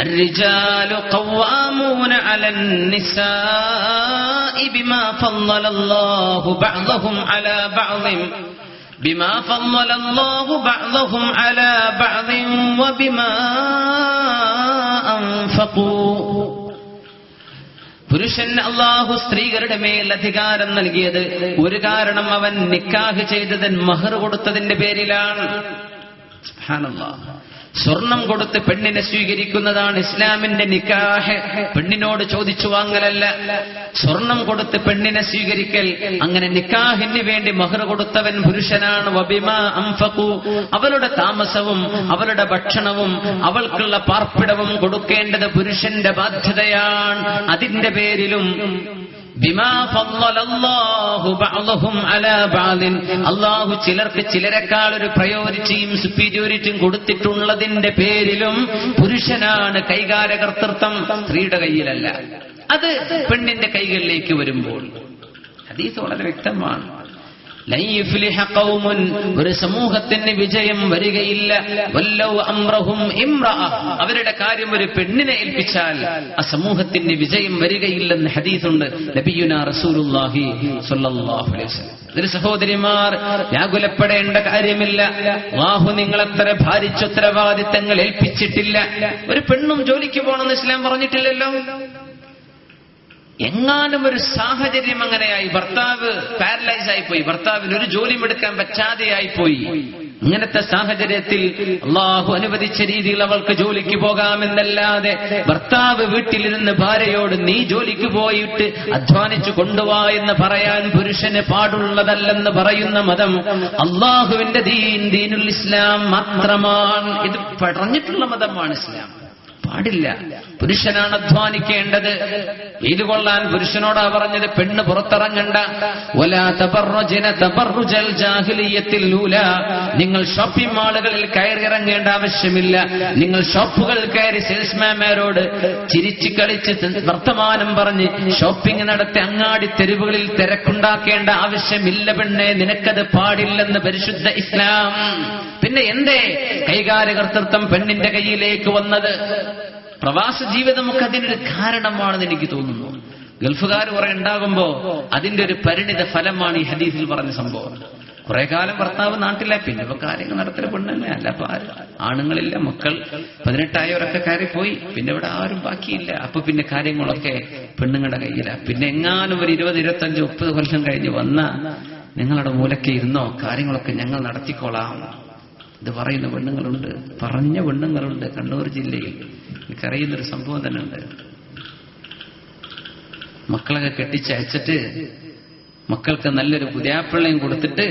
الرجال قوامون على النساء بما فضل الله بعضهم على بعض بما فضل الله بعضهم على بعض وبما أنفقوا. പുരുഷൻ അല്ലാഹു സ്ത്രീകളുടെ മേൽ അധികാരം നൽകിയത് ഒരു കാരണം അവൻ നിക്കാഹ് ചെയ്തത് മഹർ കൊടുത്തതിന്റെ പേരിലാണ്. സുബ്ഹാനല്ലാഹ്. സ്വർണം കൊടുത്ത് പെണ്ണിനെ സ്വീകരിക്കുന്നതാണ് ഇസ്ലാമിന്റെ നിക്കാഹ്. പെണ്ണിനോട് ചോദിച്ചു വാങ്ങലല്ല, സ്വർണം കൊടുത്ത് പെണ്ണിനെ സ്വീകരിക്കൽ. അങ്ങനെ നിക്കാഹിന് വേണ്ടി മഹർ കൊടുത്തവൻ പുരുഷനാണ്. വബിമാ അൻഫഖു, അവളുടെ താമസവും അവളുടെ ഭക്ഷണവും അവൾക്കുള്ള പാർപ്പിടവും കൊടുക്കേണ്ടത് പുരുഷന്റെ ബാധ്യതയാണ്. അതിന്റെ പേരിലും ബിമാ ഫളലല്ലാഹു ബഅദഹും അലാ ബഅദിൻ, അല്ലാഹു ചിലർക്ക് ചിലരെക്കാൾ ഒരു പ്രയോറിറ്റിയും സുപ്പീരിയോറിറ്റിയും കൊടുത്തിട്ടുള്ളതിന്റെ പേരിലും പുരുഷനാണ് കൈകാര്യകർത്തൃത്വം, സ്ത്രീയുടെ കയ്യിലല്ല. അത് പെണ്ണിന്റെ കൈകളിലേക്ക് വരുമ്പോൾ ഹദീസ് വളരെ വ്യക്തമാണ്. ലൻ യുഫ്ലിഹ ഖൗമുൻ, ഒരു സമൂഹത്തിന് വിജയം വരികയില്ല. വല്ലൗ അംറഹും ഇംറഅ, അവരുടെ കാര്യം ഒരു പെണ്ണിനെ ഏൽപ്പിച്ചാൽ ആ സമൂഹത്തിന് വിജയം വരികയില്ലെന്ന് ഹദീസുണ്ട്. നബിയുനാ റസൂലുള്ളാഹി സ്വല്ലല്ലാഹു അലൈഹി വസല്ലം. ഒരു സഹോദരിമാർ വ്യാകുലപ്പെടേണ്ട കാര്യമില്ല. അല്ലാഹു നിങ്ങളെത്ര ഭാരിച്ച ഉത്തരവാദിത്തങ്ങൾ ഏൽപ്പിച്ചിട്ടില്ല. ഒരു പെണ്ണും ജോലിക്ക് പോകണമെന്ന് ഇസ്ലാം പറഞ്ഞിട്ടില്ലല്ലോ. എങ്ങാനും ഒരു സാഹചര്യം അങ്ങനെയായി, ഭർത്താവ് പാരലൈസ് ആയിപ്പോയി, ഭർത്താവിന് ഒരു ജോലിയും എടുക്കാൻ പറ്റാതെയായിപ്പോയി, ഇങ്ങനത്തെ സാഹചര്യത്തിൽ അല്ലാഹു അനുവദിച്ച രീതിയിൽ അവൾക്ക് ജോലിക്ക് പോകാമെന്നല്ലാതെ ഭർത്താവ് വീട്ടിലിരുന്ന് ഭാര്യയോട് നീ ജോലിക്ക് പോയിട്ട് അധ്വാനിച്ചു കൊണ്ടുവാ എന്ന് പറയാൻ പുരുഷന് പാടുള്ളതല്ലെന്ന് പറയുന്ന മതം അല്ലാഹുവിന്റെ ദീനുൽ ഇസ്ലാം മാത്രമാണ്. ഇത് പറഞ്ഞിട്ടുള്ള മതമാണ് ഇസ്ലാം. പാടില്ല. പുരുഷനാണ് അധ്വാനിക്കേണ്ടത്. ഇത് കൊള്ളാൻ പുരുഷനോടാ പറഞ്ഞത് പെണ്ണ് പുറത്തിറങ്ങണ്ട. വലാ തബർറുജന തബർറുജൽ ജാഹിലിയ്യത്തിൽ ലൂല, നിങ്ങൾ ഷോപ്പിംഗ് മാളുകളിൽ കയറിയിറങ്ങേണ്ട ആവശ്യമില്ല. നിങ്ങൾ ഷോപ്പുകൾ കയറി സെയിൽസ്മാൻമാരോട് ചിരിച്ചു കളിച്ച് വർത്തമാനം പറഞ്ഞ് ഷോപ്പിംഗ് നടത്തി അങ്ങാടി തെരുവുകളിൽ തിരക്കുണ്ടാക്കേണ്ട ആവശ്യമില്ല പെണ്ണെ, നിനക്കത് പാടില്ലെന്ന് പരിശുദ്ധ ഇസ്ലാം. പിന്നെ എന്തേ കൈകാര്യകർത്തൃത്വം പെണ്ണിന്റെ കയ്യിലേക്ക് വന്നത്? പ്രവാസ ജീവിതമൊക്കെ അതിനൊരു കാരണമാണെന്ന് എനിക്ക് തോന്നുന്നു. ഗൾഫുകാർ കുറെ ഉണ്ടാകുമ്പോ അതിന്റെ ഒരു പരിണിത ഫലമാണ് ഈ ഹദീസിൽ പറഞ്ഞ സംഭവം. കുറെ കാലം ഭർത്താവ് നാട്ടിലെ, പിന്നെ ഇപ്പൊ കാര്യങ്ങൾ നടത്തൽ പെണ്ണല്ലേ, അല്ല അപ്പൊ ആണുങ്ങളില്ല, മക്കൾ 18ആയവരൊക്കെ കയറിപ്പോയി, പിന്നെ ഇവിടെ ആരും ബാക്കിയില്ല. അപ്പൊ പിന്നെ കാര്യങ്ങളൊക്കെ പെണ്ണുങ്ങളുടെ കയ്യിലാണ്. പിന്നെ എങ്ങാനും ഒരു 20, 25, 30 കൊല്ലം കഴിഞ്ഞ് വന്ന നിങ്ങളുടെ മൂലയ്ക്ക് ഇരുന്നോ, കാര്യങ്ങളൊക്കെ ഞങ്ങൾ നടത്തിക്കോളാം. ഇത് പറയുന്ന പെണ്ണുങ്ങളുണ്ട്, പറഞ്ഞ പെണ്ണുങ്ങളുണ്ട്. കണ്ണൂർ ജില്ലയിൽ എനിക്കറിയുന്നൊരു സംഭവം തന്നെ ഉണ്ട്. മക്കളൊക്കെ കെട്ടിച്ചയച്ചിട്ട് മക്കൾക്ക് നല്ലൊരു പുതിയാപ്പിള്ളയും കൊടുത്തിട്ട്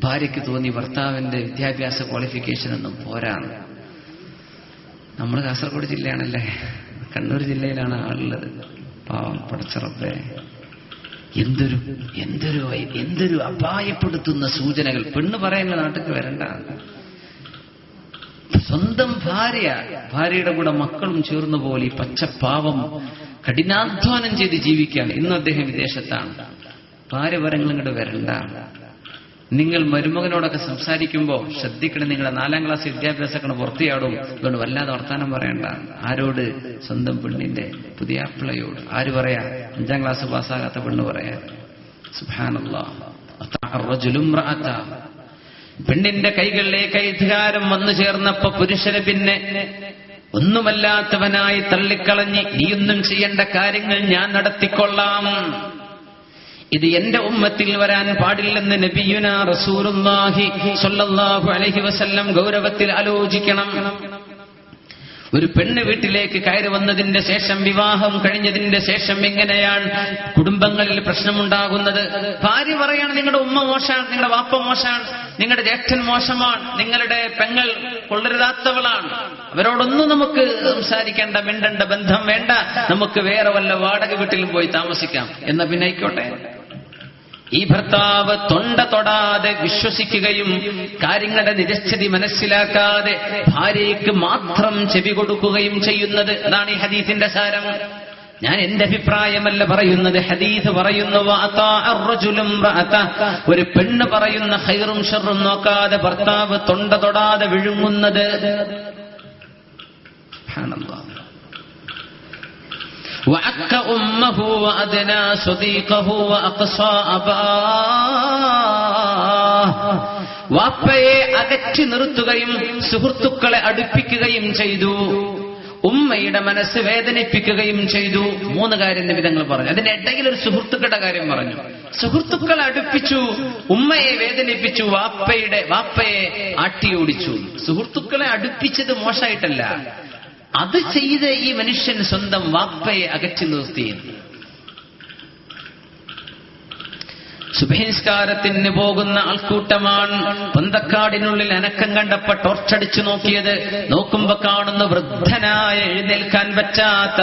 ഭാര്യയ്ക്ക് തോന്നി ഭർത്താവിന്റെ വിദ്യാഭ്യാസ ക്വാളിഫിക്കേഷൻ ഒന്നും പോരാണ്. നമ്മൾ കാസർഗോഡ് ജില്ലയാണല്ലേ, കണ്ണൂർ ജില്ലയിലാണ് ആളുള്ളത്. പാവം പടച്ചറപ്പേ, എന്തൊരു അപായപ്പെടുത്തുന്ന സൂചനകൾ. പെണ്ണ് പറയുന്ന നാട്ടിൽ വരണ്ട. സ്വന്തം ഭാര്യയുടെ കൂടെ മക്കളും ചേർന്ന് പോലെ ഈ പച്ചപ്പാവം കഠിനാധ്വാനം ചെയ്ത് ജീവിക്കുകയാണ്. ഇന്നും അദ്ദേഹം വിദേശത്താണ്. ഭാര്യ വരങ്ങൾ ഇങ്ങോട്ട് വരണ്ട. നിങ്ങൾ മരുമകനോടൊക്കെ സംസാരിക്കുമ്പോൾ ശ്രദ്ധിക്കണം, നിങ്ങളുടെ 4ാം ക്ലാസ് വിദ്യാഭ്യാസമൊക്കെ പുറത്തിയാടും. അതുകൊണ്ട് വല്ലാതെ വർത്താനം പറയണ്ട. ആരോട്? സ്വന്തം പെണ്ണിന്റെ പുതിയാപ്പിളയോട്. ആര് പറയാ? 5ാം ക്ലാസ് പാസ്സാകാത്ത പെണ്ണ് പറയാ. സുബ്ഹാനല്ലാഹ്. പെണ്ണിന്റെ കൈകളിലേക്ക് അധികാരം വന്നു ചേർന്നപ്പോ പുരുഷന് പിന്നെ ഒന്നുമല്ലാത്തവനായി തള്ളിക്കളഞ്ഞ് നീയൊന്നും ചെയ്യേണ്ട കാര്യങ്ങൾ ഞാൻ നടത്തിക്കൊള്ളാം ഇത് എന്റെ ഉമ്മത്തിൽ വരാൻ പാടില്ലെന്ന് നബിയുനാ റസൂലുള്ളാഹി സ്വല്ലല്ലാഹു അലൈഹി വസല്ലം ഗൗരവത്തിൽ ആലോചിക്കണം. ഒരു പെണ്ണ് വീട്ടിലേക്ക് കയറി വന്നതിന്റെ ശേഷം, വിവാഹം കഴിഞ്ഞതിന്റെ ശേഷം എങ്ങനെയാണ് കുടുംബങ്ങളിൽ പ്രശ്നമുണ്ടാകുന്നത്? ഭാര്യ പറയാണ്, നിങ്ങളുടെ ഉമ്മ മോശമാണ്, നിങ്ങളുടെ വാപ്പ മോശമാണ്, നിങ്ങളുടെ ജ്യേഷ്ഠൻ മോശമാണ്, നിങ്ങളുടെ പെങ്ങൾ കൊള്ളരുതാത്തവളാണ്, അവരോടൊന്നും നമുക്ക് സംസാരിക്കേണ്ട, മിണ്ടേണ്ട, ബന്ധം വേണ്ട, നമുക്ക് വേറെ വല്ല വാടക വീട്ടിലും പോയി താമസിക്കാം. എന്നാ പിന്നെ ആയിക്കോട്ടെ. ഈ ഭർത്താവ് തൊണ്ട തൊടാതെ വിശ്വസിക്കുകയും കാര്യങ്ങളുടെ നിജസ്ഥിതി മനസ്സിലാക്കാതെ ഭാര്യയ്ക്ക് മാത്രം ചെവി കൊടുക്കുകയും ചെയ്യുന്നത്, അതാണ് ഈ ഹദീസിന്റെ സാരം. ഞാൻ എന്റെ അഭിപ്രായമല്ല പറയുന്നത്, ഹദീസ് പറയുന്നു. ഒരു പെണ്ണ് പറയുന്ന ഖൈറും ഷർറും നോക്കാതെ ഭർത്താവ് തൊണ്ട തൊടാതെ വിഴുങ്ങുന്നത്. സുബ്ഹാനല്ലാഹ്. وعك أمه وأدنى صديقه وأقصى أباه. വാപ്പയെ അകറ്റി നിർത്തുകയും സുഹൃത്തുക്കളെ അടുപ്പിക്കുകയും ചെയ്തു, ഉമ്മയുടെ മനസ്സ് വേദനിപ്പിക്കുകയും ചെയ്തു. 3 കാര്യം നിബിധങ്ങൾ പറഞ്ഞു. അതിനിടയിൽ ഒരു സുഹൃത്തുക്കളുടെ കാര്യം പറഞ്ഞു. സുഹൃത്തുക്കളെ അടുപ്പിച്ചു, ഉമ്മയെ വേദനിപ്പിച്ചു, വാപ്പയെ ആട്ടിയോടിച്ചു. സുഹൃത്തുക്കളെ അടുപ്പിച്ചത് മോശമായിട്ടല്ല, അത് ചെയ്ത് ഈ മനുഷ്യൻ സ്വന്തം വാപ്പയെ അകറ്റി നിർത്തി. സുബഹിസ്കാരത്തിന് പോകുന്ന ആൾക്കൂട്ടമാണ്. പൊന്തക്കാടിനുള്ളിൽ അനക്കം കണ്ടപ്പോ ടോർച്ചടിച്ചു നോക്കിയത്. നോക്കുമ്പോ കാണുന്ന വൃദ്ധനായ, എഴുന്നേൽക്കാൻ പറ്റാത്ത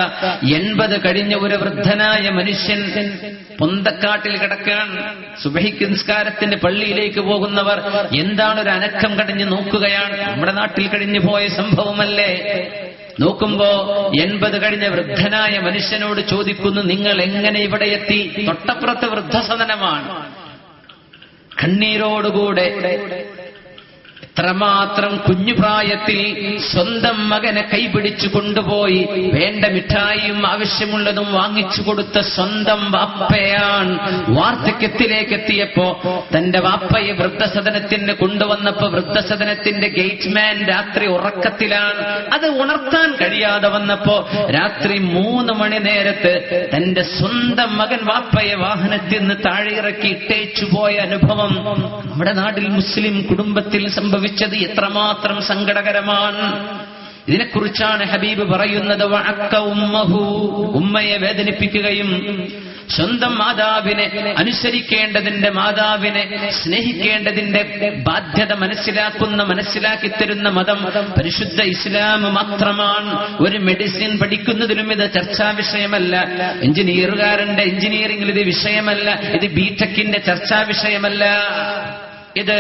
80 കഴിഞ്ഞ ഒരു വൃദ്ധനായ മനുഷ്യൻ പൊന്തക്കാട്ടിൽ കിടക്കാൻ. സുബഹിക്ക് നിസ്കാരത്തിന് പള്ളിയിലേക്ക് പോകുന്നവർ എന്താണ് ഒരു അനക്കം കടിഞ്ഞു നോക്കുകയാണ്. നമ്മുടെ നാട്ടിൽ കഴിഞ്ഞു പോയ സംഭവമല്ലേ. നോക്കുമ്പോ 80 കഴിഞ്ഞ വൃദ്ധനായ മനുഷ്യനോട് ചോദിക്കുന്നു, നിങ്ങൾ എങ്ങനെ ഇവിടെ എത്തി? തൊട്ടപ്പുറത്ത് വൃദ്ധസദനമാണ്. കണ്ണീരോടുകൂടെ എത്രമാത്രം കുഞ്ഞുപ്രായത്തിൽ സ്വന്തം മകനെ കൈപിടിച്ചു കൊണ്ടുപോയി വേണ്ട മിഠായിയും ആവശ്യമുള്ളതും വാങ്ങിച്ചു കൊടുത്ത സ്വന്തം വാപ്പയാണ്. വാർദ്ധക്യത്തിലേക്ക് എത്തിയപ്പോ തന്റെ വാപ്പയെ വൃദ്ധസദനത്തിന് കൊണ്ടുവന്നപ്പോ വൃദ്ധസദനത്തിന്റെ ഗേറ്റ്മാൻ രാത്രി ഉറക്കത്തിലാണ്. അത് ഉണർത്താൻ കഴിയാതെ വന്നപ്പോ രാത്രി 3 മണി നേരത്ത് തന്റെ സ്വന്തം മകൻ വാപ്പയെ വാഹനത്തിൽ നിന്ന് താഴെ ഇറക്കി ഇട്ടേച്ചു പോയ അനുഭവം നമ്മുടെ നാട്ടിൽ മുസ്ലിം കുടുംബത്തിൽ സംഭവിച്ചത് എത്രമാത്രം സങ്കടകരമാണ്. ഇതിനെക്കുറിച്ചാണ് ഹബീബ് പറയുന്നത്, വഅക്ക ഉമ്മഹു, ഉമ്മയെ വേദനിപ്പിക്കുകയും സ്വന്തം മാതാവിനെ അനുസരിക്കേണ്ടതിന്റെ, മാതാവിനെ സ്നേഹിക്കേണ്ടതിന്റെ ബാധ്യത മനസ്സിലാക്കി തരുന്ന മതം പരിശുദ്ധ ഇസ്ലാം മാത്രമാണ്. ഒരു മെഡിസിൻ പഠിക്കുന്നതിലും ഇത് ചർച്ചാ വിഷയമല്ല. എഞ്ചിനീയറുകാരന്റെ എഞ്ചിനീയറിംഗിൽ ഇത് വിഷയമല്ല. ഇത് ബിടെക്കിന്റെ ചർച്ചാ വിഷയമല്ല. ഇത്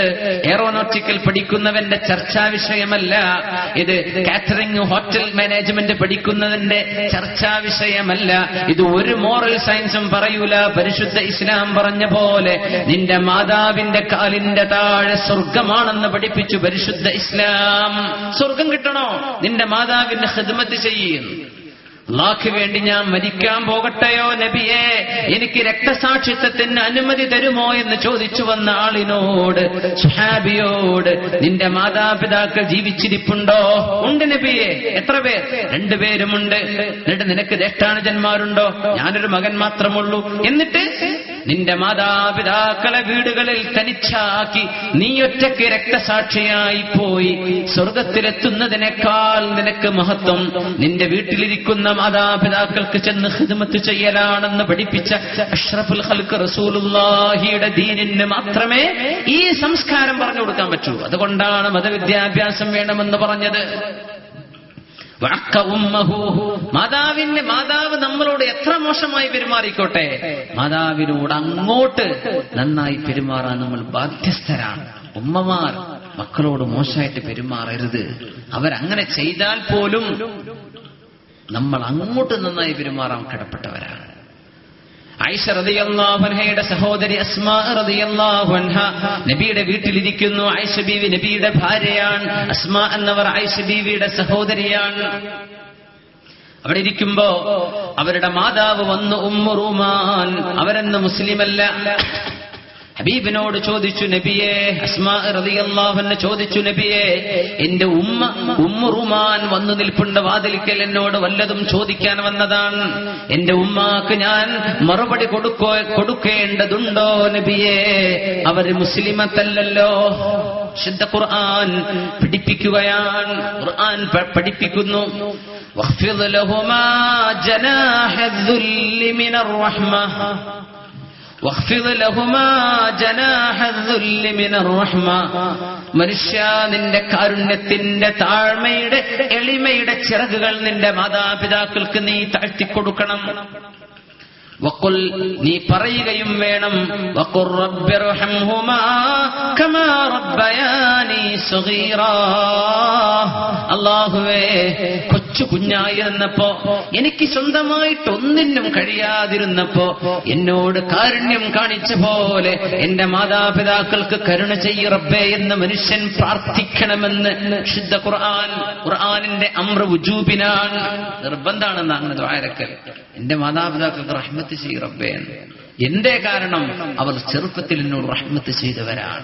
എയറോനോട്ടിക്കൽ പഠിക്കുന്നവന്റെ ചർച്ചാ വിഷയമല്ല. ഇത് കാറ്ററിംഗ്, ഹോട്ടൽ മാനേജ്മെന്റ് പഠിക്കുന്നതിന്റെ ചർച്ചാ വിഷയമല്ല. ഇത് ഒരു മോറൽ സയൻസും പറയൂല. പരിശുദ്ധ ഇസ്ലാം പറഞ്ഞ പോലെ നിന്റെ മാതാവിന്റെ കാലിന്റെ താഴെ സ്വർഗമാണെന്ന് പഠിപ്പിച്ചു പരിശുദ്ധ ഇസ്ലാം. സ്വർഗം കിട്ടണോ? നിന്റെ മാതാവിന്റെ ഖിദ്മത്ത് ചെയ്യുന്നു. അല്ലാഹുവിന് വേണ്ടി ഞാൻ മരിക്കാൻ പോകട്ടെയോ നബിയെ, എനിക്ക് രക്തസാക്ഷിത്വത്തിന് അനുമതി തരുമോ എന്ന് ചോദിച്ചു വന്ന ആളിനോട്, സ്വഹാബിയോട്, നിന്റെ മാതാപിതാക്കൾ ജീവിച്ചിരിപ്പുണ്ടോ? ഉണ്ട് നബിയെ. എത്ര പേർ? 2 പേരുമുണ്ട്. എന്നിട്ട് നിനക്ക് ജ്യേഷ്ഠാനുജന്മാരുണ്ടോ? ഞാനൊരു മകൻ മാത്രമുള്ളൂ. എന്നിട്ട് നിന്റെ മാതാപിതാക്കളെ വീടുകളിൽ തനിച്ചാക്കി നീ ഒറ്റയ്ക്ക് രക്തസാക്ഷിയായി പോയി. സ്വർഗത്തിലെത്തുന്നതിനേക്കാൾ നിനക്ക് മഹത്വം നിന്റെ വീട്ടിലിരിക്കുന്ന മാതാപിതാക്കൾക്ക് ചെന്ന് ഖിദ്മത്ത് ചെയ്യലാണെന്ന് പഠിപ്പിച്ച അഷ്റഫുൽ ഖൽഖ് റസൂലുള്ളാഹിയുടെ ദീനിന് മാത്രമേ ഈ സംസ്കാരം പറഞ്ഞു കൊടുക്കാൻ പറ്റൂ. അതുകൊണ്ടാണ് മതവിദ്യാഭ്യാസം വേണമെന്ന് പറഞ്ഞത്. മാതാവ് നമ്മളോട് എത്ര മോശമായി പെരുമാറിക്കോട്ടെ, മാതാവിനോട് അങ്ങോട്ട് നന്നായി പെരുമാറാൻ നമ്മൾ ബാധ്യസ്ഥരാണ്. ഉമ്മമാർ മക്കളോട് മോശമായിട്ട് പെരുമാറരുത്. അവരങ്ങനെ ചെയ്താൽ പോലും നമ്മൾ അങ്ങോട്ട് നന്നായി പെരുമാറാൻ കടപ്പെട്ടവരാണ്. ആയിഷ റളിയല്ലാഹു അൻഹയുടെ സഹോദരി അസ്മാ റളിയല്ലാഹു അൻഹ നബിയുടെ വീട്ടിലിരിക്കുന്നു. ആയിഷ ബീവി നബിയുടെ ഭാര്യയാണ്. അസ്മാ എന്നവർ ആയിഷ ബീവിയുടെ സഹോദരിയാണ്. അവിടെ ഇരിക്കുമ്പോ അവരുടെ മാതാവ് വന്നു, ഉമ്മു റൂമാൻ. അവരെന്ന് മുസ്ലിമല്ല. ഹബീബിനോട് ചോദിച്ചു നബിയെ, അസ്മാ റളിയല്ലാഹു അൻഹ ചോദിച്ചു നബിയെ, എന്റെ ഉമ്മ റുമാൻ വന്നു നിൽപ്പുണ്ട് വാതിൽക്കൽ, എന്നോട് വല്ലതും ചോദിക്കാൻ വന്നതാണ്. എന്റെ ഉമ്മാക്ക് ഞാൻ മറുപടി കൊടുക്കേണ്ടതുണ്ടോ നബിയെ? അവർ മുസ്ലിമത്തല്ലല്ലോ. ശുദ്ധ ഖുർആൻ പഠിപ്പിക്കുകയാണ്. ഖുർആൻ പഠിപ്പിക്കുന്നു, വഖ്ഫിദ് ലഹുമാ ജനാഹദ്ദുല്ലി മിനർ റഹ്മ മനുഷ്യ, നിന്റെ കാരുണ്യത്തിന്റെ താഴ്മയുടെ എളിമയുടെ ചിറകുകൾ നിന്റെ മാതാപിതാക്കൾക്ക് നീ താഴ്ത്തിക്കൊടുക്കണം. വഖുൽ, നീ പറയുകയും വേണം, വഖുർ റബ്ബിർഹംഹുമാ കമാ റബ്ബയാനി സഗീറാ. അല്ലാഹുവേ, കൊച്ചു കുഞ്ഞായിരുന്നപ്പോ, എനിക്ക് സ്വന്തമായിട്ട് ഒന്നിനും കഴിയാതിരുന്നപ്പോ എന്നോട് കാരുണ്യം കാണിച്ച പോലെ എന്റെ മാതാപിതാക്കൾക്ക് കരുണ ചെയ്യ് റബ്ബേ എന്ന് മനുഷ്യൻ പ്രാർത്ഥിക്കണമെന്ന് ശുദ്ധ ഖുർആൻ. ഖുർആനിന്റെ അംറ വുജൂബിനാണ്, നിർബന്ധാണെന്ന് അങ്ങനെ ദുആരക്കൽ. എന്റെ മാതാപിതാക്കൾക്ക് റഹ്മത്ത് ചെയ്യ് റബ്ബേ എന്ന്. എന്റെ കാരണം അവർ ചെറുപ്പത്തിൽ എന്നോട് റഹ്മത്ത് ചെയ്തവരാണ്.